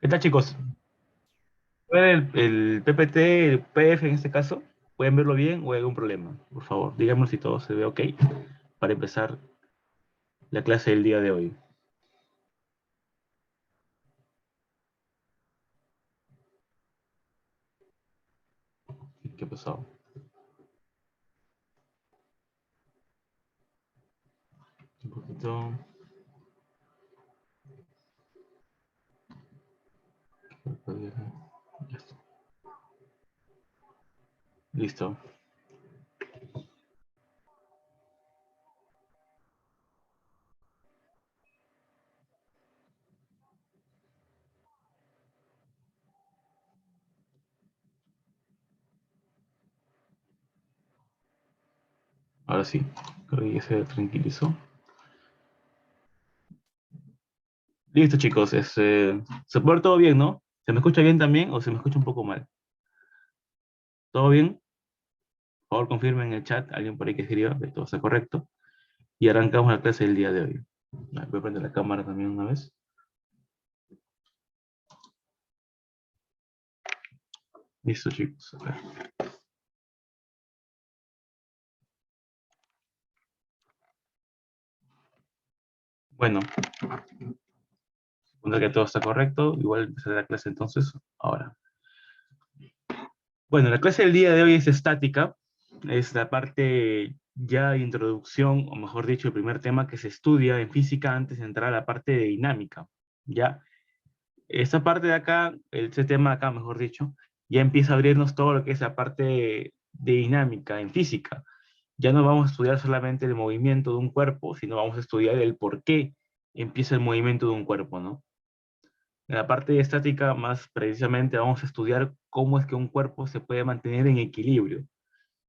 ¿Qué tal, chicos? ¿El PPT, el PF en este caso? ¿Pueden verlo bien o hay algún problema? Por favor, díganme si todo se ve ok para empezar la clase del día de hoy. ¿Qué pasó? Un poquito. Ya está. Listo. Ahora sí. Creo que ya se tranquilizó. Listo, chicos. Se puede ver todo bien, ¿no? ¿Se me escucha bien también o se me escucha un poco mal? ¿Todo bien? Por favor, confirmen en el chat, alguien por ahí que escriba que todo está correcto. Y arrancamos la clase del día de hoy. Voy a prender la cámara también una vez. Listo, chicos. A ver. Bueno, suponiendo que todo está correcto, igual empezaré la clase entonces ahora. Bueno, la clase del día de hoy es estática, es la parte ya de introducción, o mejor dicho, el primer tema que se estudia en física antes de entrar a la parte de dinámica, ¿ya? Esta parte de acá, este tema de acá, mejor dicho, ya empieza a abrirnos todo lo que es la parte de dinámica en física. Ya no vamos a estudiar solamente el movimiento de un cuerpo, sino vamos a estudiar el por qué empieza el movimiento de un cuerpo, ¿no? En la parte de estática, más precisamente, vamos a estudiar cómo es que un cuerpo se puede mantener en equilibrio.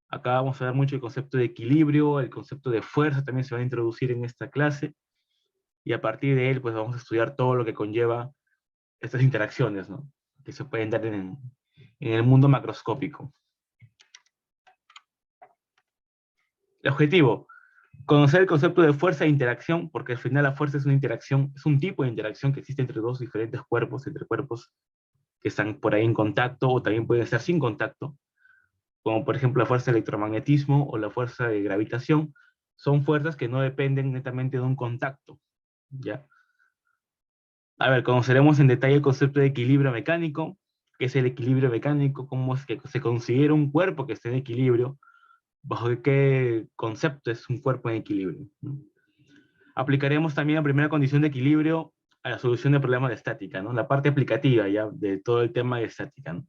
Acá vamos a ver mucho el concepto de equilibrio, el concepto de fuerza también se va a introducir en esta clase, y a partir de él, pues vamos a estudiar todo lo que conlleva estas interacciones, ¿no? Que se pueden dar en el mundo macroscópico. El objetivo, conocer el concepto de fuerza e interacción, porque al final la fuerza es una interacción, es un tipo de interacción que existe entre dos diferentes cuerpos, entre cuerpos que están por ahí en contacto o también pueden estar sin contacto, como por ejemplo la fuerza de electromagnetismo o la fuerza de gravitación, son fuerzas que no dependen netamente de un contacto, ¿ya? A ver, conoceremos en detalle el concepto de equilibrio mecánico, qué es el equilibrio mecánico, cómo es que se considera un cuerpo que esté en equilibrio, bajo qué concepto es un cuerpo en equilibrio, ¿no? Aplicaremos también la primera condición de equilibrio a la solución de problemas de estática, ¿no? La parte aplicativa ya de todo el tema de estática, ¿no?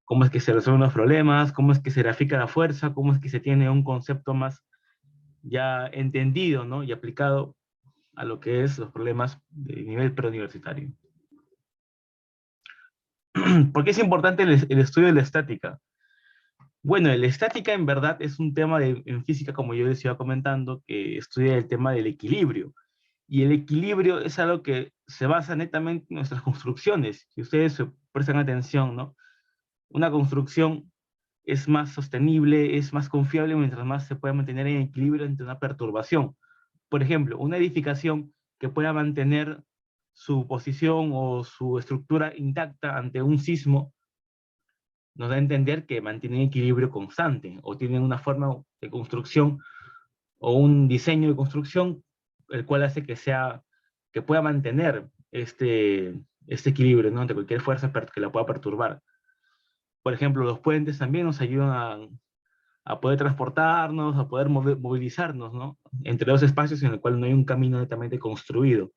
Cómo es que se resuelven los problemas, cómo es que se grafica la fuerza, cómo es que se tiene un concepto más ya entendido, ¿no? Y aplicado a lo que es los problemas de nivel preuniversitario. ¿Por qué es importante el estudio de la estática? Bueno, la estática en verdad es un tema en física, como yo les iba comentando, que estudia el tema del equilibrio. Y el equilibrio es algo que se basa netamente en nuestras construcciones. Si ustedes se prestan atención, ¿no? Una construcción es más sostenible, es más confiable mientras más se pueda mantener en equilibrio ante una perturbación. Por ejemplo, una edificación que pueda mantener su posición o su estructura intacta ante un sismo nos da a entender que mantienen equilibrio constante o tienen una forma de construcción o un diseño de construcción el cual hace que pueda mantener este equilibrio, ¿no? Ante cualquier fuerza que la pueda perturbar. Por ejemplo, los puentes también nos ayudan a poder transportarnos, a poder movilizarnos, ¿no? Entre dos espacios en el cual no hay un camino netamente construido.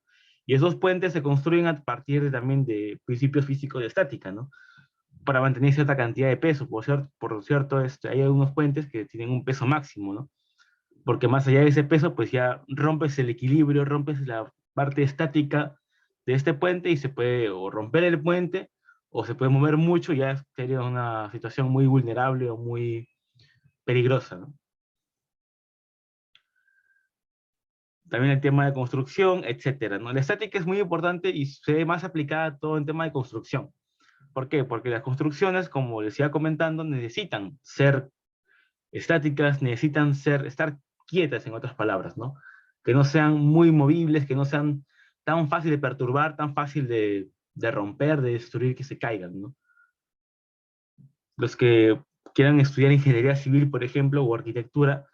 Y esos puentes se construyen a partir también de principios físicos de estática, ¿no? Para mantener cierta cantidad de peso. Por cierto, hay algunos puentes que tienen un peso máximo, ¿no? Porque más allá de ese peso, pues ya rompes el equilibrio, rompes la parte estática de este puente y se puede o romper el puente o se puede mover mucho, ya sería una situación muy vulnerable o muy peligrosa, ¿no? También el tema de construcción, etcétera, ¿no? La estática es muy importante y se ve más aplicada a todo el tema de construcción. ¿Por qué? Porque las construcciones, como les iba comentando, necesitan ser estáticas, necesitan estar quietas, en otras palabras, ¿no? Que no sean muy movibles, que no sean tan fácil de perturbar, tan fácil de romper, de destruir, que se caigan, ¿no? Los que quieran estudiar ingeniería civil, por ejemplo, o arquitectura,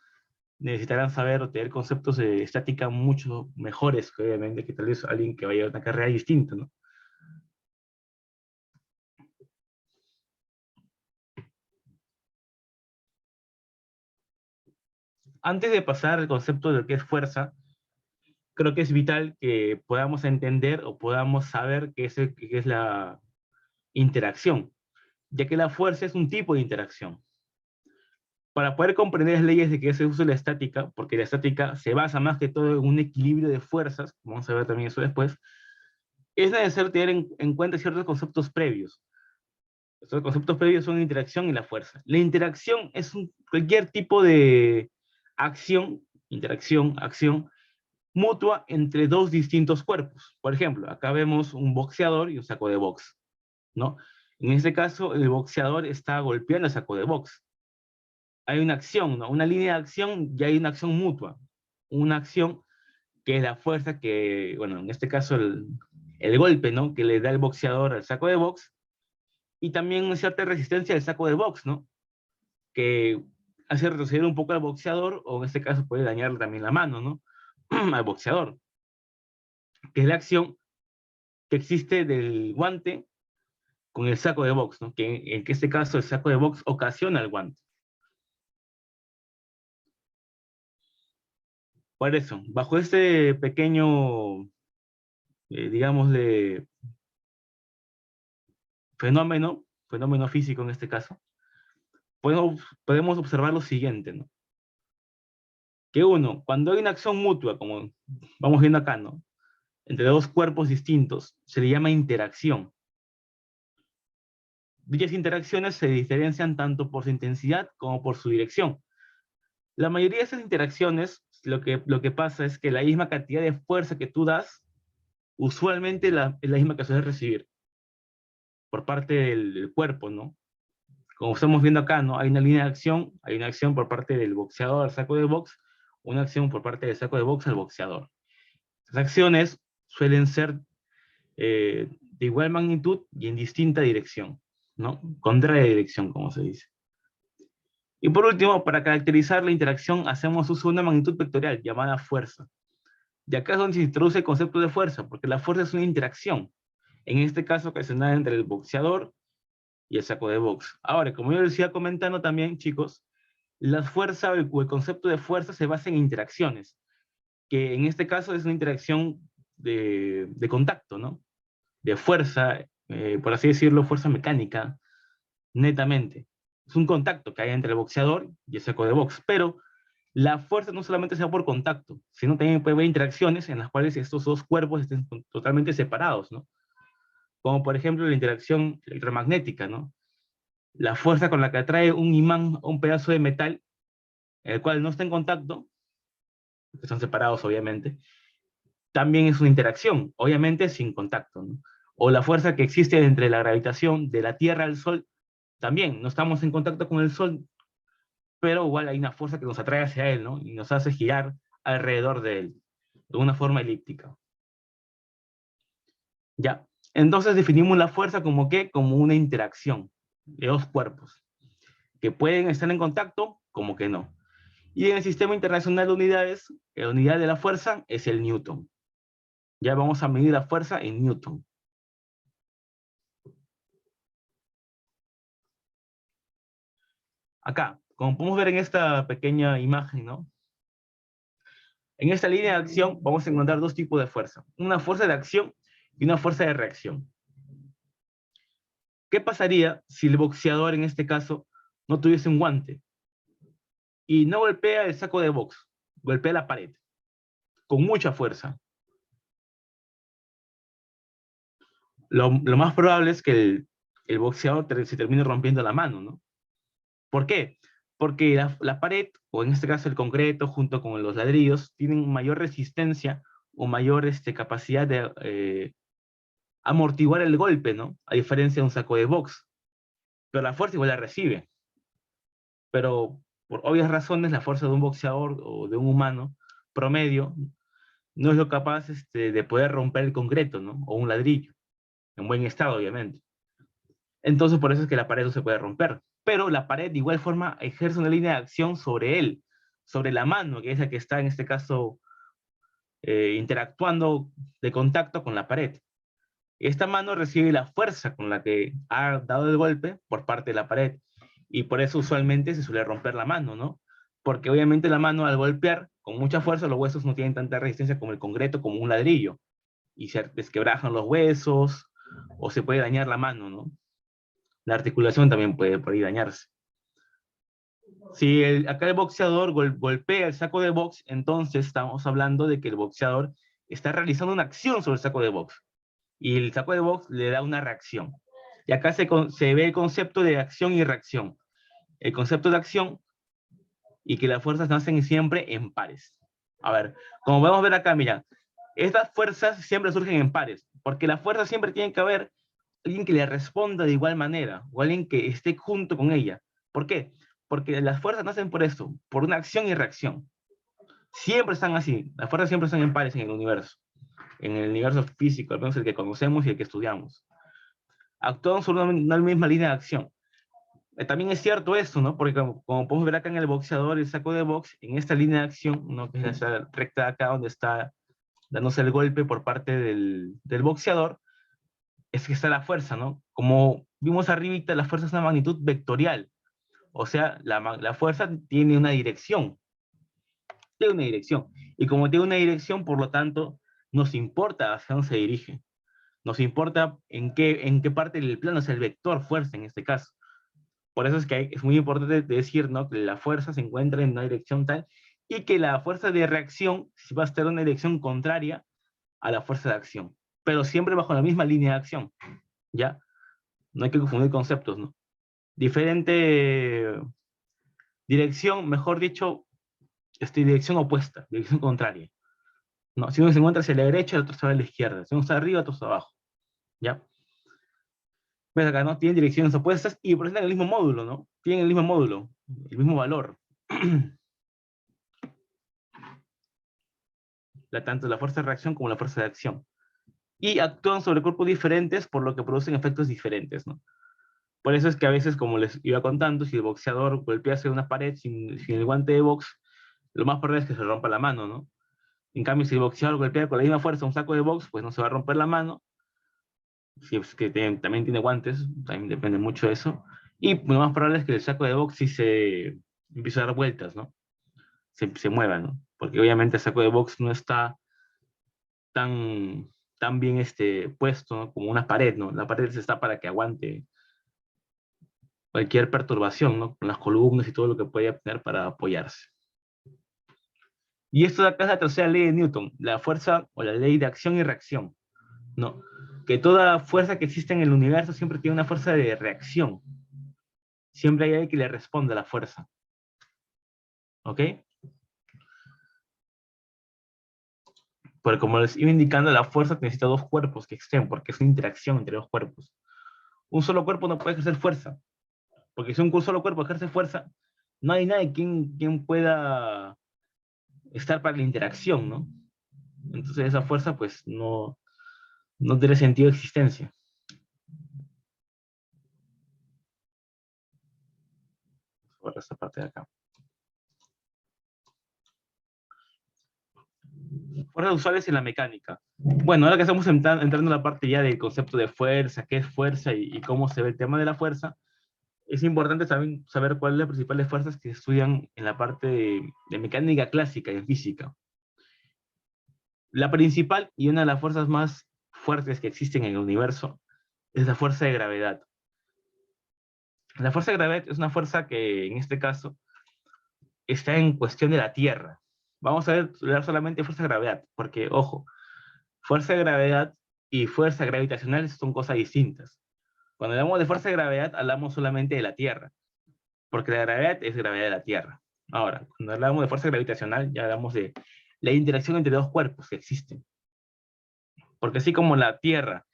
necesitarán saber o tener conceptos de estática mucho mejores, que obviamente, que tal vez alguien que vaya a una carrera distinta, ¿no? Antes de pasar al concepto de lo que es fuerza, creo que es vital que podamos entender o podamos saber qué es la interacción, ya que la fuerza es un tipo de interacción. Para poder comprender las leyes de que se usa la estática, porque la estática se basa más que todo en un equilibrio de fuerzas, vamos a ver también eso después, es necesario tener en cuenta ciertos conceptos previos. Estos conceptos previos son la interacción y la fuerza. La interacción es cualquier tipo de acción, interacción, acción, mutua entre dos distintos cuerpos. Por ejemplo, acá vemos un boxeador y un saco de box, ¿no? En este caso, el boxeador está golpeando el saco de box. Hay una acción, ¿no? Una línea de acción y hay una acción mutua. Una acción que es la fuerza que, bueno, en este caso el golpe, ¿no? Que le da el boxeador al saco de box, y también una cierta resistencia del saco de box, ¿no? Que hace retroceder un poco al boxeador, o en este caso puede dañarle también la mano, ¿no? Al boxeador, que es la acción que existe del guante con el saco de box, ¿no? Que en este caso el saco de box ocasiona el guante. Por eso, bajo este pequeño, digamos, de fenómeno físico en este caso, podemos observar lo siguiente, ¿no? Que uno, cuando hay una acción mutua, como vamos viendo acá, ¿no? Entre dos cuerpos distintos, se le llama interacción. Dichas interacciones se diferencian tanto por su intensidad como por su dirección. La mayoría de esas interacciones, lo que pasa es que la misma cantidad de fuerza que tú das, usualmente es la misma que sueles recibir por parte del cuerpo, ¿no? Como estamos viendo acá, ¿no? Hay una línea de acción, hay una acción por parte del boxeador al saco de box, una acción por parte del saco de box al boxeador. Las acciones suelen ser de igual magnitud y en distinta dirección, ¿no? Contraria dirección, como se dice. Y por último, para caracterizar la interacción, hacemos uso de una magnitud vectorial llamada fuerza. Y acá es donde se introduce el concepto de fuerza, porque la fuerza es una interacción, en este caso ocasionada entre el boxeador y el saco de box. Ahora, como yo decía comentando también, chicos, la fuerza o el concepto de fuerza se basa en interacciones, que en este caso es una interacción de contacto, ¿no? De fuerza, por así decirlo, fuerza mecánica, netamente. Es un contacto que hay entre el boxeador y el saco de box, pero la fuerza no solamente sea por contacto, sino también puede haber interacciones en las cuales estos dos cuerpos estén totalmente separados, ¿no? Como por ejemplo la interacción electromagnética, ¿no? La fuerza con la que atrae un imán a un pedazo de metal, el cual no está en contacto, que están separados obviamente, también es una interacción, obviamente sin contacto, ¿no? O la fuerza que existe entre la gravitación de la Tierra al Sol, también no estamos en contacto con el Sol, pero igual hay una fuerza que nos atrae hacia él, ¿no? Y nos hace girar alrededor de él, de una forma elíptica. ¿Ya? Entonces definimos la fuerza como qué, como una interacción de dos cuerpos, que pueden estar en contacto, como que no. Y en el Sistema Internacional de Unidades, la unidad de la fuerza es el Newton. Ya vamos a medir la fuerza en Newton. Acá, como podemos ver en esta pequeña imagen, ¿no? En esta línea de acción vamos a encontrar dos tipos de fuerza. Una fuerza de acción y una fuerza de reacción. ¿Qué pasaría si el boxeador, en este caso, no tuviese un guante y no golpea el saco de box, golpea la pared con mucha fuerza? Lo más probable es que el boxeador se termine rompiendo la mano, ¿no? ¿Por qué? Porque la pared, o en este caso el concreto, junto con los ladrillos, tienen mayor resistencia o mayor capacidad de amortiguar el golpe, ¿no? A diferencia de un saco de box. Pero la fuerza igual la recibe. Pero por obvias razones, la fuerza de un boxeador o de un humano promedio no es lo capaz de poder romper el concreto, ¿no? O un ladrillo. en buen estado, obviamente. Entonces, por eso es que la pared no se puede romper. Pero la pared de igual forma ejerce una línea de acción sobre él, sobre la mano, que es la que está en este caso interactuando de contacto con la pared. Esta mano recibe la fuerza con la que ha dado el golpe por parte de la pared. Y por eso usualmente se suele romper la mano, ¿no? Porque obviamente la mano al golpear con mucha fuerza, los huesos no tienen tanta resistencia como el concreto, como un ladrillo. Y se desquebrajan los huesos o se puede dañar la mano, ¿no? La articulación también puede por ahí dañarse. Si acá el boxeador golpea el saco de box, entonces estamos hablando de que el boxeador está realizando una acción sobre el saco de box. Y el saco de box le da una reacción. Y acá se ve el concepto de acción y reacción. El concepto de acción y que las fuerzas nacen siempre en pares. A ver, como podemos ver acá, mira, estas fuerzas siempre surgen en pares, porque la fuerza siempre tiene que haber alguien que le responda de igual manera, o alguien que esté junto con ella. ¿Por qué? Porque las fuerzas nacen por esto, por una acción y reacción. Siempre están así, las fuerzas siempre están en pares en el universo físico, al menos el que conocemos y el que estudiamos. Actúan sobre una misma línea de acción. También es cierto esto, ¿no? Porque como podemos ver acá en el boxeador, el saco de box, en esta línea de acción, ¿no? Que es esa recta de acá donde está dándose el golpe por parte del boxeador, es que está la fuerza, ¿no? Como vimos arribita, la fuerza es una magnitud vectorial. O sea, la fuerza tiene una dirección. Tiene una dirección. Y como tiene una dirección, por lo tanto, nos importa hacia dónde se dirige. Nos importa en qué parte del plano es el vector fuerza en este caso. Por eso es que es muy importante decir, ¿no? Que la fuerza se encuentra en una dirección tal y que la fuerza de reacción va a estar en una dirección contraria a la fuerza de acción, pero siempre bajo la misma línea de acción, ¿ya? No hay que confundir conceptos, ¿no? Diferente dirección, mejor dicho, dirección opuesta, dirección contraria, ¿no? Si uno se encuentra hacia la derecha, el otro está a la izquierda. Si uno está arriba, el otro está abajo, ¿ya? Pues acá, ¿no? Tienen direcciones opuestas y presentan el mismo módulo, ¿no? Tienen el mismo módulo, el mismo valor. Tanto la fuerza de reacción como la fuerza de acción. Y actúan sobre cuerpos diferentes, por lo que producen efectos diferentes, ¿no? Por eso es que a veces, como les iba contando, si el boxeador golpea hacia una pared sin el guante de box, lo más probable es que se rompa la mano, ¿no? En cambio, si el boxeador golpea con la misma fuerza un saco de box, pues no se va a romper la mano. Si es que también tiene guantes, también depende mucho de eso. Y lo más probable es que el saco de box sí se empiece a dar vueltas, ¿no? Se mueva, ¿no? Porque obviamente el saco de box no está tan bien puesto, ¿no? Como una pared, ¿no? La pared está para que aguante cualquier perturbación, ¿no? Con las columnas y todo lo que puede tener para apoyarse. Y esto de acá es la tercera ley de Newton, la fuerza o la ley de acción y reacción, ¿no? Que toda fuerza que existe en el universo siempre tiene una fuerza de reacción. Siempre hay alguien que le responde a la fuerza. ¿Ok? Porque como les iba indicando, la fuerza necesita dos cuerpos que estén, porque es una interacción entre dos cuerpos. Un solo cuerpo no puede ejercer fuerza, porque si un solo cuerpo ejerce fuerza, no hay nadie quien pueda estar para la interacción, ¿no? Entonces esa fuerza pues no tiene sentido de existencia. Por esta parte de acá. Fuerzas usuales en la mecánica. Bueno, ahora que estamos entrando en la parte ya del concepto de fuerza, qué es fuerza y cómo se ve el tema de la fuerza, es importante también saber cuáles son las principales fuerzas que se estudian en la parte de mecánica clásica y en física. La principal y una de las fuerzas más fuertes que existen en el universo es la fuerza de gravedad. La fuerza de gravedad es una fuerza que en este caso está en cuestión de la Tierra. Vamos a ver solamente fuerza de gravedad, porque, ojo, fuerza de gravedad y fuerza gravitacional son cosas distintas. Cuando hablamos de fuerza de gravedad, hablamos solamente de la Tierra, porque la gravedad es gravedad de la Tierra. Ahora, cuando hablamos de fuerza gravitacional, ya hablamos de la interacción entre dos cuerpos que existen. Porque así como la Tierra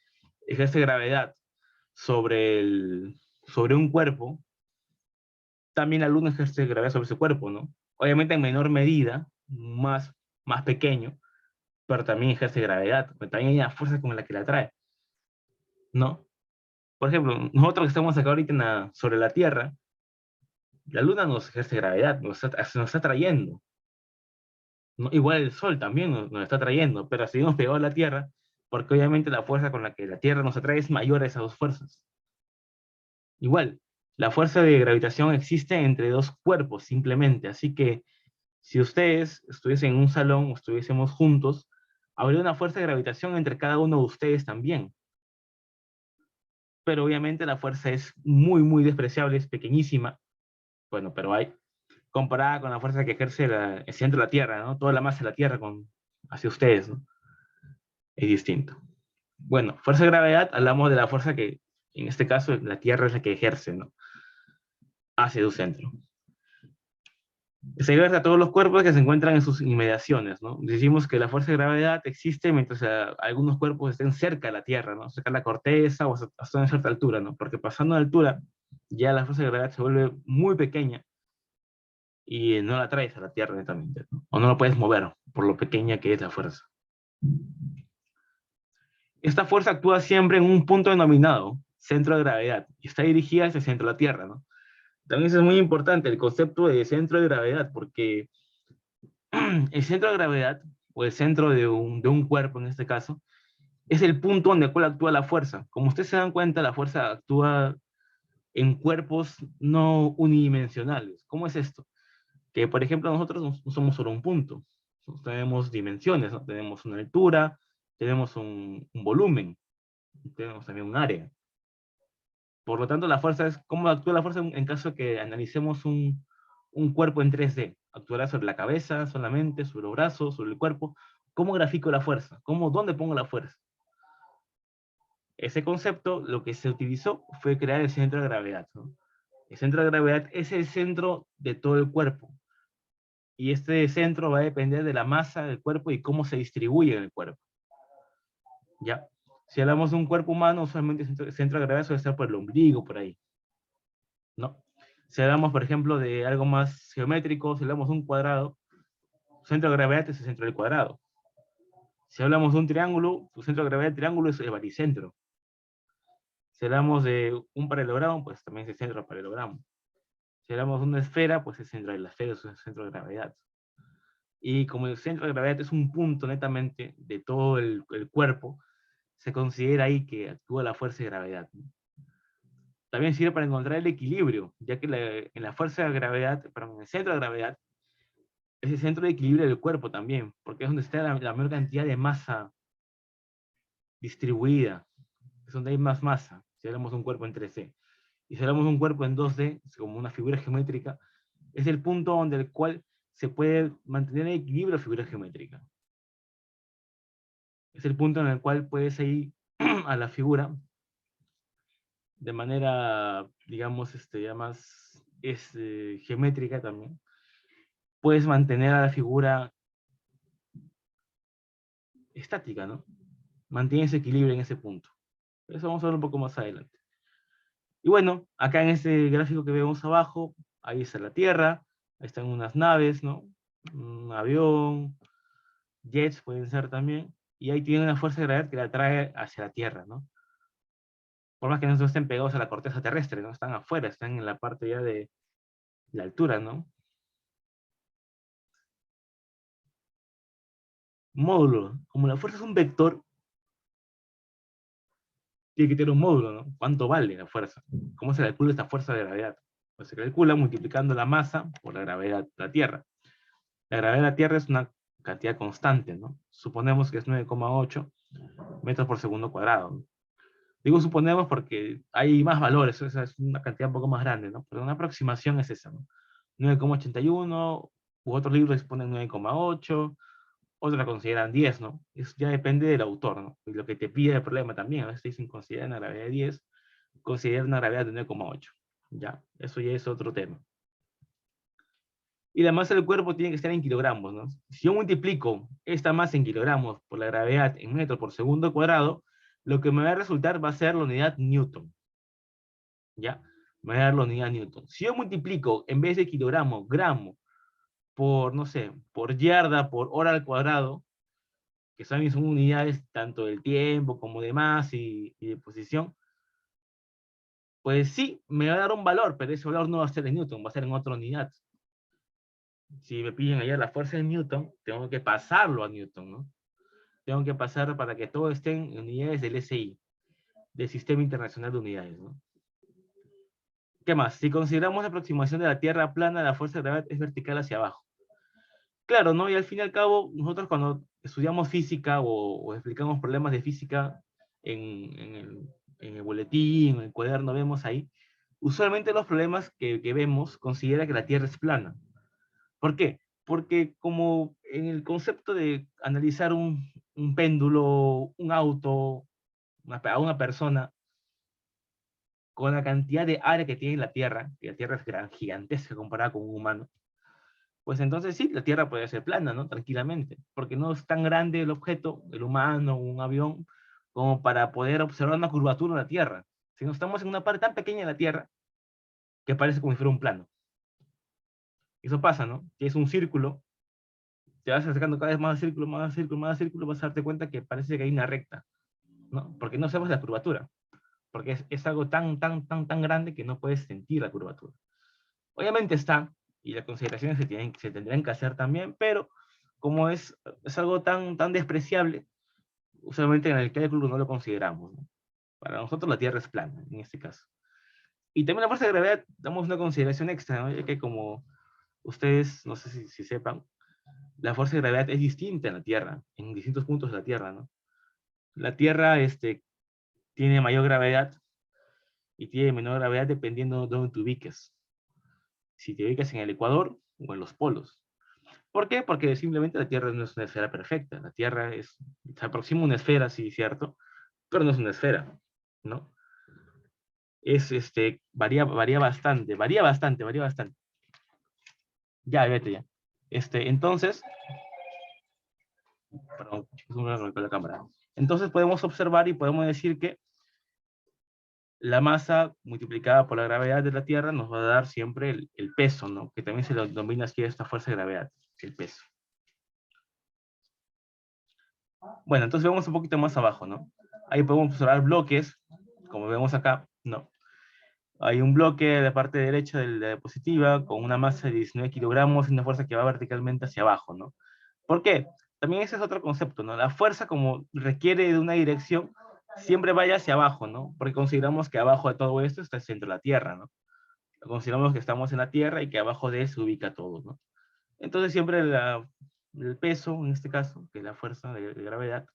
ejerce gravedad sobre un cuerpo, también la Luna ejerce gravedad sobre ese cuerpo, ¿no? Obviamente en menor medida, más pequeño, pero también ejerce gravedad, pero también hay una fuerza con la que la atrae. ¿no? Por ejemplo, nosotros que estamos acá ahorita sobre la Tierra, la Luna nos ejerce gravedad, nos está trayendo, ¿no? Igual el Sol también nos está trayendo, pero seguimos pegados a la Tierra, porque obviamente la fuerza con la que la Tierra nos atrae es mayor a esas dos fuerzas. Igual, la fuerza de gravitación existe entre dos cuerpos simplemente, así que si ustedes estuviesen en un salón o estuviésemos juntos, habría una fuerza de gravitación entre cada uno de ustedes también. Pero obviamente la fuerza es muy, muy despreciable, es pequeñísima. Bueno, pero hay, comparada con la fuerza que ejerce el centro de la Tierra, ¿no? Toda la masa de la Tierra hacia ustedes, ¿no? Es distinto. Bueno, fuerza de gravedad, hablamos de la fuerza que, en este caso, la Tierra es la que ejerce, ¿no? Hacia su centro. Se ejerce a todos los cuerpos que se encuentran en sus inmediaciones, ¿no? Decimos que la fuerza de gravedad existe mientras algunos cuerpos estén cerca de la Tierra, ¿no? Cerca de la corteza o hasta una cierta altura, ¿no? Porque pasando de altura, ya la fuerza de gravedad se vuelve muy pequeña y no la traes a la Tierra netamente, ¿no? O no la puedes mover por lo pequeña que es la fuerza. Esta fuerza actúa siempre en un punto denominado centro de gravedad y está dirigida hacia el centro de la Tierra, ¿no? También eso es muy importante, el concepto de centro de gravedad, porque el centro de gravedad, o el centro de un cuerpo en este caso, es el punto donde cual actúa la fuerza. Como ustedes se dan cuenta, la fuerza actúa en cuerpos no unidimensionales. ¿Cómo es esto? Que, por ejemplo, nosotros no somos solo un punto. Tenemos dimensiones, ¿no? Tenemos una altura, tenemos un volumen, tenemos también un área. Por lo tanto, la fuerza es cómo actúa la fuerza en caso de que analicemos un cuerpo en 3D. Actuará sobre la cabeza solamente, sobre los brazos, sobre el cuerpo. ¿Cómo grafico la fuerza? ¿Dónde pongo la fuerza? Ese concepto, lo que se utilizó fue crear el centro de gravedad, ¿no? El centro de gravedad es el centro de todo el cuerpo. Y este centro va a depender de la masa del cuerpo y cómo se distribuye en el cuerpo. ¿Ya? Si hablamos de un cuerpo humano, usualmente el centro de gravedad suele estar por el ombligo, por ahí, ¿no? Si hablamos, por ejemplo, de algo más geométrico, si hablamos de un cuadrado, su centro de gravedad es el centro del cuadrado. Si hablamos de un triángulo, su centro de gravedad del triángulo es el baricentro. Si hablamos de un paralelogramo, pues también es el centro del paralelogramo. Si hablamos de una esfera, pues el centro de la esfera es el centro de gravedad. Y como el centro de gravedad es un punto netamente de todo el cuerpo, se considera ahí que actúa la fuerza de gravedad. También sirve para encontrar el equilibrio, ya que en la fuerza de gravedad, perdón, en el centro de gravedad, es el centro de equilibrio del cuerpo también, porque es donde está la mayor cantidad de masa distribuida, es donde hay más masa, si hablamos de un cuerpo en 3D. Y si hablamos de un cuerpo en 2D, como una figura geométrica, es el punto donde el cual se puede mantener el equilibrio de la figura geométrica. Es el punto en el cual puedes ir a la figura de manera, digamos, ya más geométrica también. Puedes mantener a la figura estática, ¿no? Mantiene ese equilibrio en ese punto. Eso vamos a ver un poco más adelante. Y bueno, acá en este gráfico que vemos abajo, ahí está la Tierra, ahí están unas naves, ¿no? Un avión, jets pueden ser también, y ahí tiene una fuerza de gravedad que la trae hacia la Tierra, ¿no? Por más que no estén pegados a la corteza terrestre, ¿no? Están afuera, están en la parte ya de la altura, ¿no? Módulo. Como la fuerza es un vector, tiene que tener un módulo, ¿no? ¿Cuánto vale la fuerza? ¿Cómo se calcula esta fuerza de gravedad? Pues se calcula multiplicando la masa por la gravedad de la Tierra. La gravedad de la Tierra es una cantidad constante, ¿no? Suponemos que es 9,8 metros por segundo cuadrado, ¿no? Digo suponemos porque hay más valores, esa es una cantidad un poco más grande, ¿no? Pero una aproximación es esa, ¿no? 9,81, u otros libros ponen 9,8, otros la consideran 10, ¿no? Eso ya depende del autor, ¿no? Y lo que te pide el problema también, a veces dicen considera una gravedad de 10, considera una gravedad de 9,8, ¿ya? Eso ya es otro tema. Y la masa del cuerpo tiene que estar en kilogramos, ¿no? Si yo multiplico esta masa en kilogramos por la gravedad en metros por segundo cuadrado, lo que me va a resultar va a ser la unidad Newton, ¿ya? Me va a dar la unidad Newton. Si yo multiplico en vez de kilogramo, gramo, por, no sé, por yarda, por hora al cuadrado, que son unidades tanto del tiempo como de masa y de posición, pues sí, me va a dar un valor, pero ese valor no va a ser en Newton, va a ser en otra unidad. Si me piden allá la fuerza en Newton, tengo que pasarlo a Newton, ¿no? Tengo que pasar para que todo esté en unidades del SI, del Sistema Internacional de Unidades, ¿no? ¿Qué más? Si consideramos la aproximación de la Tierra plana, la fuerza de gravedad es vertical hacia abajo. Claro, ¿no? Y al fin y al cabo, nosotros cuando estudiamos física o explicamos problemas de física en el boletín, en el cuaderno, vemos ahí, usualmente los problemas que vemos considera que la Tierra es plana. ¿Por qué? Porque como en el concepto de analizar un péndulo, un auto, a una persona, con la cantidad de área que tiene la Tierra, que la Tierra es gigantesca comparada con un humano, pues entonces sí, la Tierra puede ser plana, ¿no? Tranquilamente, porque no es tan grande el objeto, el humano, un avión, como para poder observar una curvatura en la Tierra. Si no estamos en una parte tan pequeña de la Tierra, que parece como si fuera un plano. Eso pasa, ¿no? Que es un círculo, te vas acercando cada vez más al círculo, más al círculo, más al círculo, vas a darte cuenta que parece que hay una recta, ¿no? Porque no sabes la curvatura, porque es algo tan grande que no puedes sentir la curvatura. Obviamente está, y las consideraciones se tendrían que hacer también, pero como es algo tan despreciable, usualmente en el cálculo no lo consideramos, ¿no? Para nosotros la Tierra es plana, en este caso. Y también la fuerza de gravedad, damos una consideración extra, ¿no? Ya que como ustedes, no sé si sepan, la fuerza de gravedad es distinta en la Tierra, en distintos puntos de la Tierra, ¿no? La Tierra tiene mayor gravedad y tiene menor gravedad dependiendo de dónde te ubiques. Si te ubicas en el Ecuador o en los polos. ¿Por qué? Porque simplemente la Tierra no es una esfera perfecta. La Tierra se aproxima a una esfera, sí, cierto, pero no es una esfera, ¿no? Varía bastante. Ya, vete ya. Entonces, perdón, chicos, no me golpeó la cámara. Entonces podemos observar y podemos decir que la masa multiplicada por la gravedad de la Tierra nos va a dar siempre el peso, ¿no? Que también se lo denomina aquí esta fuerza de gravedad, el peso. Bueno, entonces vemos un poquito más abajo, ¿no? Ahí podemos observar bloques, como vemos acá, ¿no? Hay un bloque de la parte derecha de la diapositiva con una masa de 19 kilogramos y una fuerza que va verticalmente hacia abajo, ¿no? ¿Por qué? También ese es otro concepto, ¿no? La fuerza como requiere de una dirección, siempre vaya hacia abajo, ¿no? Porque consideramos que abajo de todo esto está el centro de la Tierra, ¿no? Consideramos que estamos en la Tierra y que abajo de él se ubica todo, ¿no? Entonces siempre el peso, en este caso, que es la fuerza de gravedad,